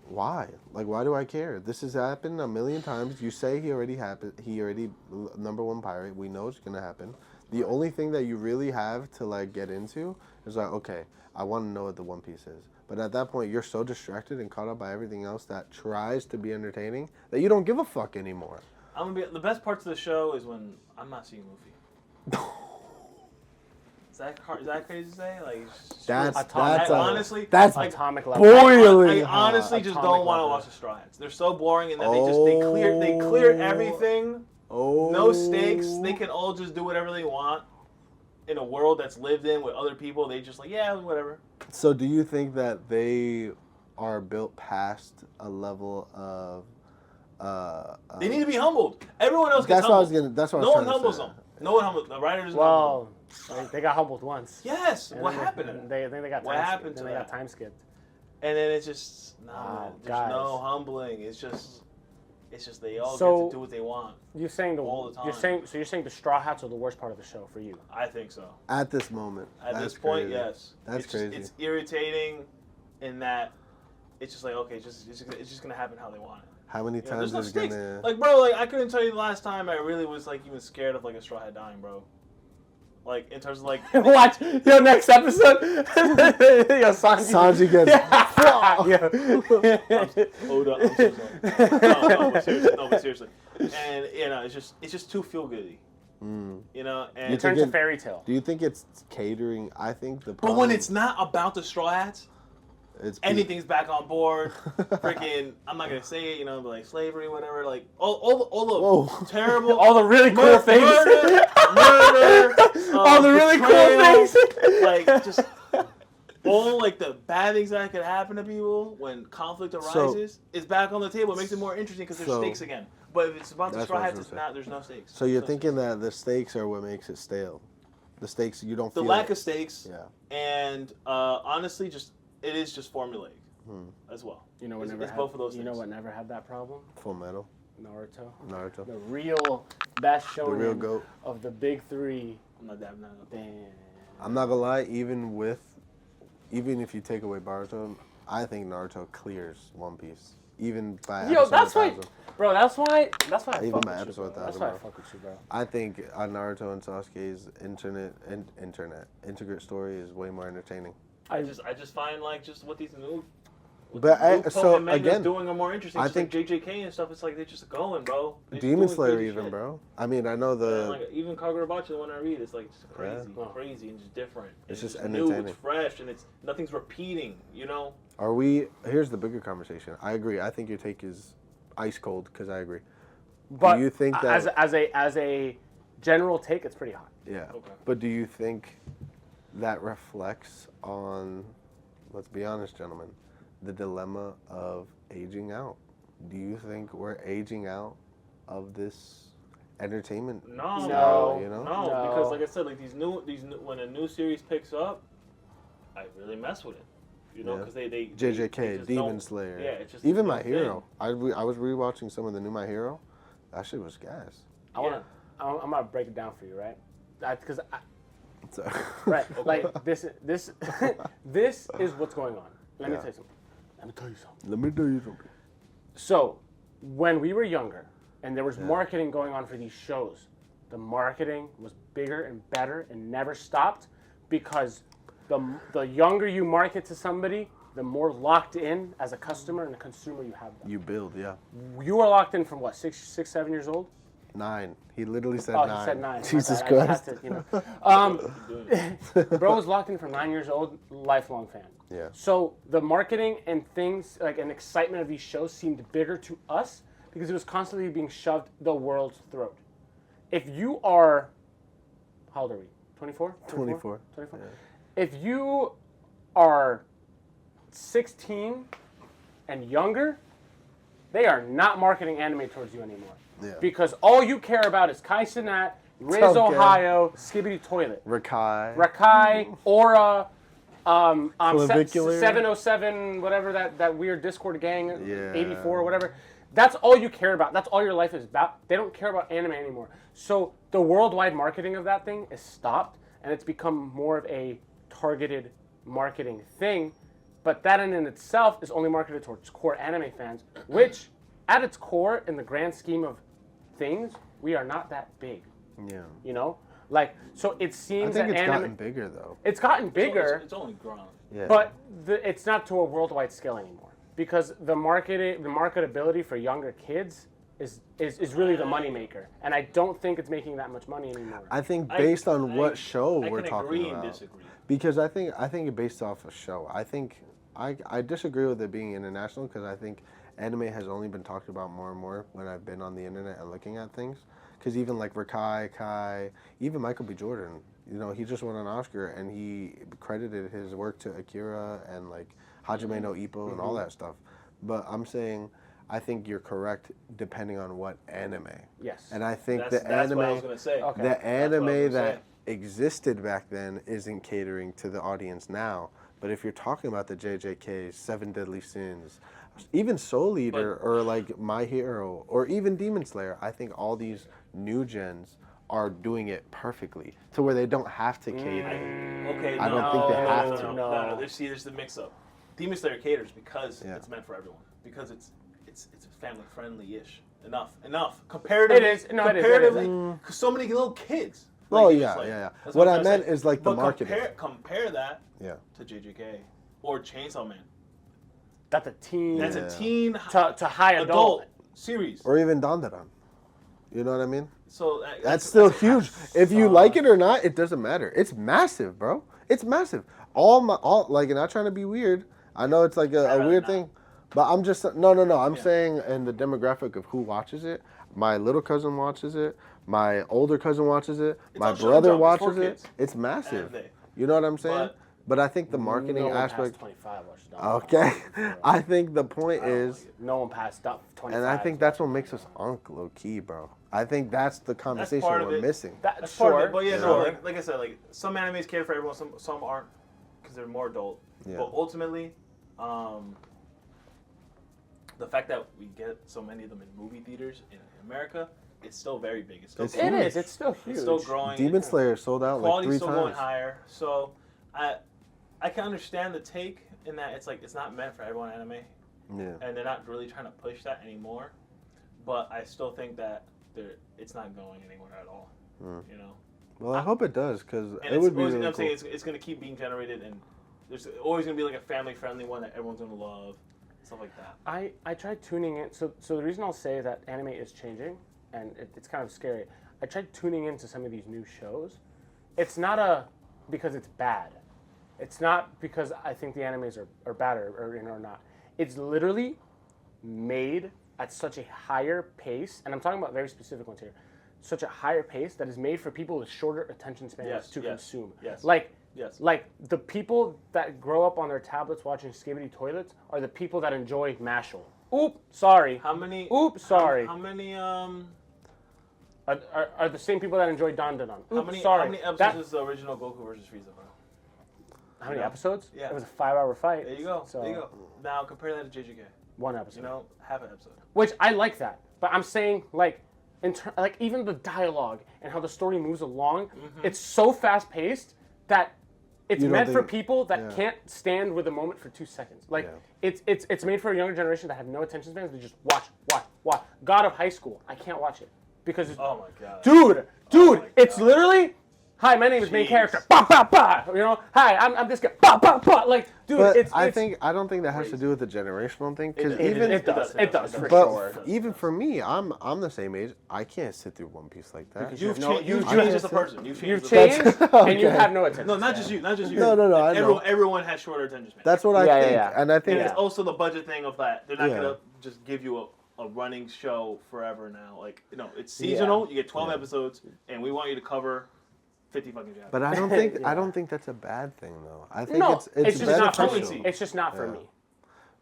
Like why do I care? This has happened a million times. You say he already number one pirate. We know it's gonna happen. The only thing that you really have to like get into is like, okay, I want to know what the One Piece is. But at that point, you're so distracted and caught up by everything else that tries to be entertaining that you don't give a fuck anymore. The best parts of the show is when I'm not seeing Luffy. Is that crazy to say? Like, honestly, that's like, atomic level. boiling. I honestly just don't want to watch the Straw Hats. They're so boring in that they cleared everything. Oh. No stakes. They can all just do whatever they want in a world that's lived in with other people. They just like, yeah, whatever. So do you think that they are built past a level of? They need to be humbled. Everyone else gets humbled. That's what no I was one trying humbles to say. them. No one humbles. The writers. Well, they got humbled once. Yes. And What then happened? to them? They got What time happened skipped. to Then they that? got time skipped. And then it's just there's guys. no humbling. It's just they all So, get to do what they want. You're saying all the time. You're saying the Straw Hats are the worst part of the show for you. I think so. At this moment. At That's this point, crazy. yes. That's crazy. It's irritating in that it's just like, okay, it's just gonna happen how they want it. How many times there's no is stakes. gonna? Like, bro, like I couldn't tell you the last time I really was like even scared of like a Straw Hat dying, bro. Like in terms of like Watch your next episode. Yo, Sanji gets. Hold up, I'm so sorry. No, but seriously. And you know, it's just too feel goody. You know, and It turns to fairy tale. Do you think it's catering? I think the. but Problem, when it's not about the Straw Hats, it's anything's back on board. Freaking, I'm not gonna say it, you know, but like slavery, whatever. Like all the terrible, All the really cool things. murder, All the really cool things. like just all like the bad things that could happen to people when conflict arises is back on the table. It makes it more interesting because there's stakes again. But if it's about the That's Straw what I Hats, was it's gonna say. not. There's no stakes. So you're No thinking stakes. that the stakes are what makes it stale. The stakes you don't. The feel lack it. of stakes, Yeah. and honestly, it is just formulaic as well. You know what It's never had, both of those You know things. what never had that problem? Full Metal. Naruto. The real best shonen The real GOAT. of the big three. I'm not dabbing that up. Damn. I'm not gonna lie. Even if you take away Boruto, I think Naruto clears One Piece. Even by Yo, episode that's why, 1000. bro. That's why I Even fuck by with you, episode bro. That's 1000, why I bro. fuck with you, bro. I think Naruto and Sasuke's integrate story is way more entertaining. I just find like just what these new. So mangas again, doing are more interesting. I Just think like JJK and stuff. It's like they're just going, bro. They're just Demon doing Slayer crazy even, shit. bro. I mean, I know And, the like, even Kagurabachi, the one I read, is like just crazy, Yeah. crazy, and just different. It's And just new, entertaining. it's fresh, and nothing's repeating. You know. Are we? Here's the bigger conversation. I agree. I think your take is ice cold because I agree. But do you think that as a general take, it's pretty hot. yeah? Okay. But do you think that reflects on? Let's be honest, gentlemen. The dilemma of aging out. Do you think we're aging out of this entertainment? No, No. You know? no, No. because like I said, like these new when a new series picks up, I really mess with it. You know, Yeah. because they JJK, just Demon don't- Slayer. Yeah, it's just Even a My new Hero. I was rewatching some of the new My Hero. That shit was gas. I'm gonna break it down for you, right? Because So- right, like this this is what's going on. Let me Yeah. tell you something. Let me tell you something. Let me tell you something. So, when we were younger, and there was marketing going on for these shows, the marketing was bigger and better and never stopped because the younger you market to somebody, the more locked in as a customer and a consumer you have them. You build, yeah. You are locked in from what, 6, 7 years old? 9. He literally said Oh, 9. he said 9. Jesus My bad. I Christ. just had to, bro was locked in from 9 years old, lifelong fan. Yeah. So the marketing and things like an excitement of these shows seemed bigger to us because it was constantly being shoved the world's throat. If you are, how old are we? 24? 24. 24? Yeah. If you are 16 and younger, they are not marketing anime towards you anymore. Yeah. Because all you care about is Kai Cenat, Riz Okay. Ohio, Skibbity Toilet. Rakai, Aura, Clavicular. 707, whatever that weird Discord gang, Yeah. 84, whatever. That's all you care about. That's all your life is about. They don't care about anime anymore. So the worldwide marketing of that thing is stopped, and it's become more of a targeted marketing thing. But that in itself is only marketed towards core anime fans, which, at its core, in the grand scheme of things, we are not that big. Yeah. You know? Like, so it I seems think that it's anime... gotten bigger, though. It's gotten bigger. It's only grown. Yeah. But it's not to a worldwide scale anymore because the marketability for younger kids is really the moneymaker, and I don't think it's making that much money anymore. I think based on what show we're talking I can agree about. and disagree. Because I think it based off a show. I think I disagree with it being international because I think anime has only been talked about more and more when I've been on the internet and looking at things. Because even like Rakai, Kai, even Michael B. Jordan, you know, he just won an Oscar and he credited his work to Akira and like Hajime no Ippo and all that stuff. But I'm saying, I think you're correct depending on what anime. Yes. And I think That's anime, what I was gonna say. Okay. the That's what I was anime gonna that say. existed back then isn't catering to the audience now. But if you're talking about the JJKs, Seven Deadly Sins, even Soul Eater or like My Hero or even Demon Slayer, I think all these new gens are doing it perfectly to where they don't have to cater. Okay, I don't think they have to. No. There's the mix-up. Demon Slayer caters because Yeah. it's meant for everyone. Because it's family friendly-ish. Enough. Comparatively. It is. No, it is. Comparatively, because so many little kids. Oh Demon yeah, Slayer. yeah. That's What I'm I trying to meant say. is like the But marketing. Compare that Yeah. to JJK or Chainsaw Man. That's a teen. That's Yeah. a teen to high adult. series. Or even Dandadan. You know what I mean? So That's still huge. If you like it or not, it doesn't matter. It's massive, bro. It's massive. All like, and not trying to be weird. I know it's like a weird thing, but I'm just no. I'm saying in the demographic of who watches it. My little cousin watches it. My older cousin watches it. My on Shonen brother Jump. It's watches for it. kids. It's massive. And they- You know what I'm saying? But I think the marketing no one aspect. past 25 watches Dom. Okay, I think the point is, No one past 25. and I think that's what makes us unk low key, bro. I think that's the conversation part of we're it. missing. That's part of sure. it. But yeah, no, Sure. like I said, like some animes cater for everyone, some aren't because they're more adult. Yeah. But ultimately, the fact that we get so many of them in movie theaters in America, it's still very big. It's still It's growing. It is. It's still huge. It's still growing. Demon Slayer sold out like Quality's 3 still going times. higher. So I can understand the take in that it's like it's not meant for everyone anime, Yeah. and they're not really trying to push that anymore. But I still think that it's not going anywhere at all. You know. Well, I hope it does because And it would be always, really I'm cool. saying it's going to keep being generated, and there's always going to be like a family-friendly one that everyone's going to love, stuff like that. I tried tuning in. So the reason I'll say that anime is changing, and it's kind of scary. I tried tuning into some of these new shows. It's not because it's bad. It's not because I think the animes are bad or not. It's literally made at such a higher pace, and I'm talking about very specific ones here. Such a higher pace that is made for people with shorter attention spans to consume. Yes. Like the people that grow up on their tablets watching Skibbity Toilets are the people that enjoy Mashal. Oop, sorry. How many? Oop, sorry. How many? Are the same people that enjoy Dandadan. Oop, How many? sorry. How many episodes is the original Goku versus Frieza, bro? How many episodes? Yeah. It was a 5-hour fight. There you go. So There you go. Now compare that to JJK. one episode. You know, half an episode. Which I like that, but I'm saying like, like even the dialogue and how the story moves along, it's so fast paced that it's You don't meant for think- people that yeah. can't stand with a moment for 2 seconds. Like Yeah. it's made for a younger generation that have no attention spans. They just watch. God of High School. I can't watch it because it's, Oh my god. dude, Oh my it's God. literally Hi, my name is main Jeez. character. Bah, bah, bah. You know, hi, I'm this guy. Bah, bah, bah. Like, dude, But I I don't think that has to do with the generational thing because It even does. it does for but sure. even for me, I'm the same age. I can't sit through One Piece like that. You've No, changed you- as a person. You've You've changed. changed, and you have no attention. No, not just you. Not just you. No, I know. Everyone has shorter attention spans. That's what I Yeah, yeah, think, yeah. and I think And it's also the budget thing of that. They're not Yeah. gonna just give you a running show forever now. Like, it's seasonal. You get 12 episodes, and we want you to cover 50 fucking chapters. But I don't think Yeah. I don't think that's a bad thing though. I think No, it's it's just not for beneficial. me. It's just not for Yeah. me.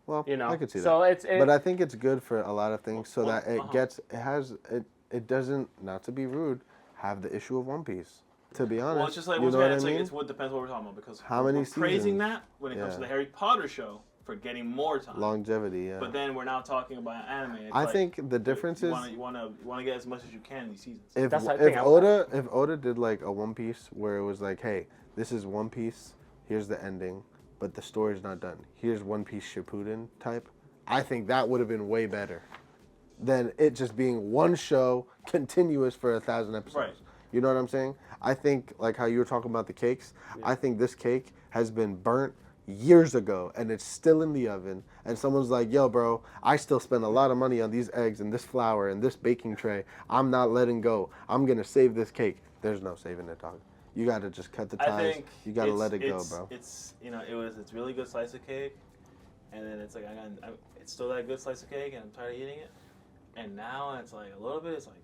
Well, You know, I could see so that. it, But I think it's good for a lot of things so that Uh-huh. it doesn't, not to be rude, have the issue of One Piece. To be honest, Well, it's just like you once know again, what it's I like mean? it's what depends what we're talking about because How many we're praising seasons? that when it comes to Yeah. the Harry Potter show for getting more time. Longevity, yeah. But then we're now talking about anime. It's I like, think the difference is you want to get as much as you can in these seasons. if That's the thing, if Oda did like a One Piece where it was like, hey, this is One Piece, here's the ending, but the story's not done. Here's One Piece Shippuden type. I think that would have been way better than it just being one show continuous for 1,000 episodes. Right. You know what I'm saying? I think like how you were talking about the cakes. Yeah. I think this cake has been burnt years ago and it's still in the oven and someone's like, yo bro, I still spend a lot of money on these eggs and this flour and this baking tray. I'm not letting go. I'm gonna save this cake. There's no saving it, dog. You gotta just cut the I ties. think You gotta let it go, it's- bro. It's it's really good slice of cake, and then it's like it's still that good slice of cake, and I'm tired of eating it. And now it's like a little bit. It's like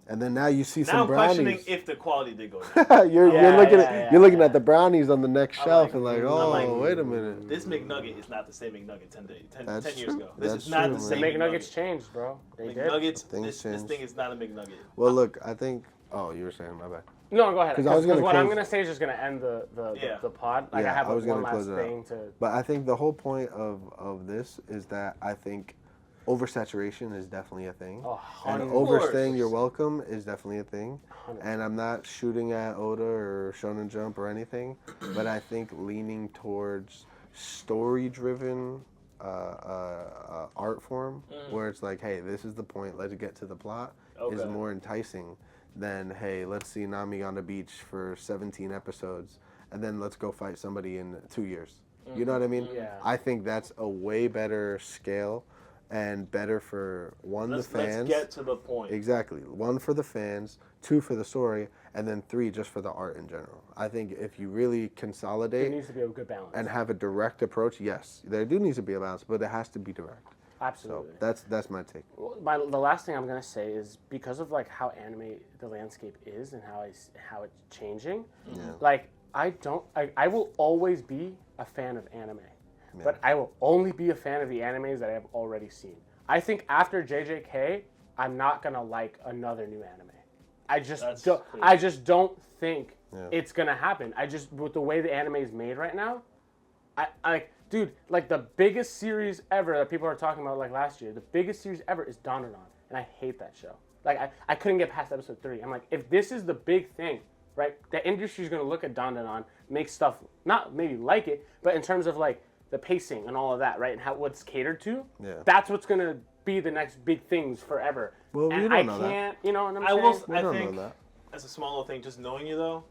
And then now you see now some I'm questioning brownies. if the quality did go down. you're Yeah, looking yeah, at yeah, you're looking yeah. at the brownies on the next I'm shelf like- and like, I'm oh, like, wait a minute. This McNugget is not the same McNugget 10 That's years true. ago. This That's is not true, the man. the same McNuggets changed, bro. They did. McNuggets. Things This change. thing is not a McNugget. Well, look, I think. Oh, you were saying my bad. No, go ahead. 'Cause I was Because gonna what I'm close- gonna say is just gonna end the Yeah. pod. Like Yeah, I have I was one gonna last close it out. thing to. But I think the whole point of this is that I think oversaturation is definitely a thing. Oh, And 100%. overstaying your welcome is definitely a thing. 100%. And I'm not shooting at Oda or Shonen Jump or anything, but I think leaning towards story-driven art form, where it's like, hey, this is the point, let's get to the plot, is Okay. more enticing than, hey, let's see Nami on the beach for 17 episodes, and then let's go fight somebody in 2 years. You know what I mean? Yeah. I think that's a way better scale and better for the fans. Let's get to the point. Exactly. 1 for the fans, 2 for the story, and then 3 just for the art in general. I think if you really There consolidate needs to be a good balance. and have a direct approach, yes, there do need to be a balance, but it has to be direct. So Absolutely. that's my take. Well, the last thing I'm gonna say is because of like how anime the landscape is and how it's changing. Yeah. Like I will always be a fan of anime, but I will only be a fan of the animes that I have already seen. I think after JJK, I'm not gonna like another new anime. That's I just don't think Yeah. it's gonna happen. I just with the way the anime is made right now, I dude, like the biggest series ever that people are talking about like last year, the biggest series ever is Dandadan, and I hate that show. Like I couldn't get past episode 3. I'm like, if this is the big thing, right? The industry's gonna look at Dandadan, make stuff not maybe like it, but in terms of like the pacing and all of that, right? And how what's catered to, Yeah. that's what's gonna be the next big things forever. Well, we and don't I know that. can't, you know what I'm I saying? will. We I don't think know that. as a small little thing, just knowing you though,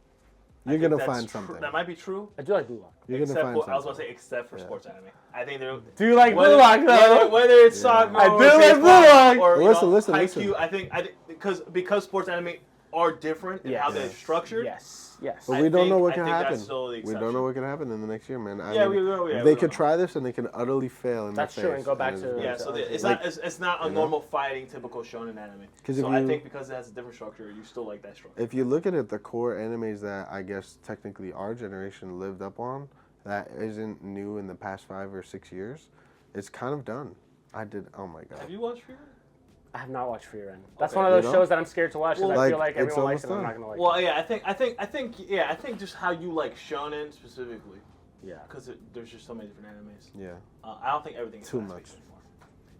You're I think gonna that's find tr- something. That might be true. I do like Blue Lock. You're gonna Except find for, something. I was gonna say except for sports anime. I think they're Do you like whether, Blue Lock though? whether it's soccer I or do like baseball Blue Lock. or you Listen, know, listen, Haikyuu, listen. I think because sports anime are different in Yes. how they're structured. Yes, yes. But I we don't know think- what I can think that's happen. still the We don't exception. know what can happen in the next year, man. Yeah, we will, yeah, they we could will. try this and they can utterly fail in That's the true, face. and go back it's to- gonna- Yeah, so it's Like, it's not a you know? normal fighting typical shonen anime. 'Cause So if I you- think because it has a different structure, you still like that structure. If you look at it, the core animes that I guess technically our generation lived up on, that isn't new in the past 5 or 6 years, it's kind of done. Oh my god. Have you watched Fear? I have not watched Free Run. That's Okay. one of those You know? shows that I'm scared to watch because Well, I feel like, like it's everyone likes almost it and I'm done. not gonna like Well, it. yeah, I think just how you like shonen specifically, Yeah. because there's just so many different animes. Yeah. I don't think everything's Too fast-paced much. anymore.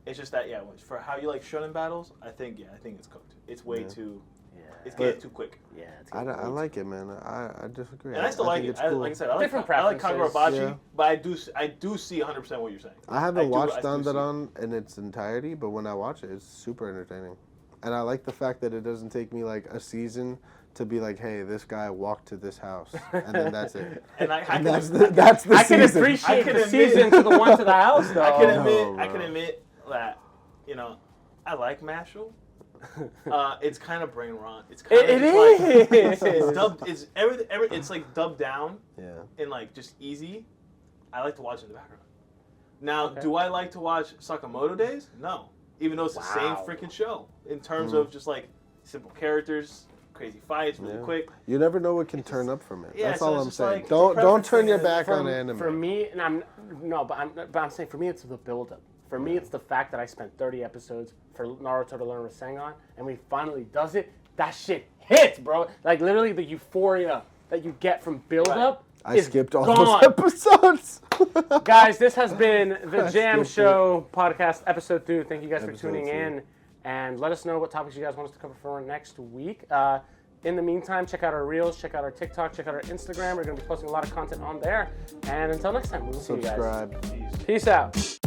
It's just that for how you like shonen battles, I think it's cooked. It's way Yeah. too. Yeah. It's But- getting too quick. Yeah. It's I getting way like too- it, man. I disagree. And I still like think it. it's cool. Like I said, I like Different I like preferences. Kagurabachi, Yeah. but I do see 100% what you're saying. I haven't I do watched see it. Dandadan in its entirety, but when I watch it, it's super entertaining. And I like the fact that it doesn't take me like a season to be like, hey, this guy walked to this house, and then that's it. And that's the I can season. appreciate the season to the one to the house, though. I can admit that, you know, I like Mashal. It's kind of brain rot. It's kind of It is. Like, it's dubbed. It's it's like dubbed down. Yeah. And like just easy. I like to watch it in the background. Now, do I like to watch Sakamoto Days? No, even though it's the same freaking show in terms of just like simple characters, crazy fights, really quick. You never know what can turn up from it. Yeah, That's so all it's I'm just saying. like- Don't turn your back on anime. For me, and I'm saying for me it's the build-up. For me, it's the fact that I spent 30 episodes for Naruto to learn Rasengan, and when he finally does it, that shit hits, bro. Like literally the euphoria that you get from build-up. I is skipped all gone. those episodes. Guys, this has been the I Jam skipped Show podcast, episode 2. Thank you guys for Episode tuning 2. in, and let us know what topics you guys want us to cover for next week. In the meantime, check out our Reels, check out our TikTok, check out our Instagram. We're going to be posting a lot of content on there. And until next time, we will see you guys. Subscribe. Peace out.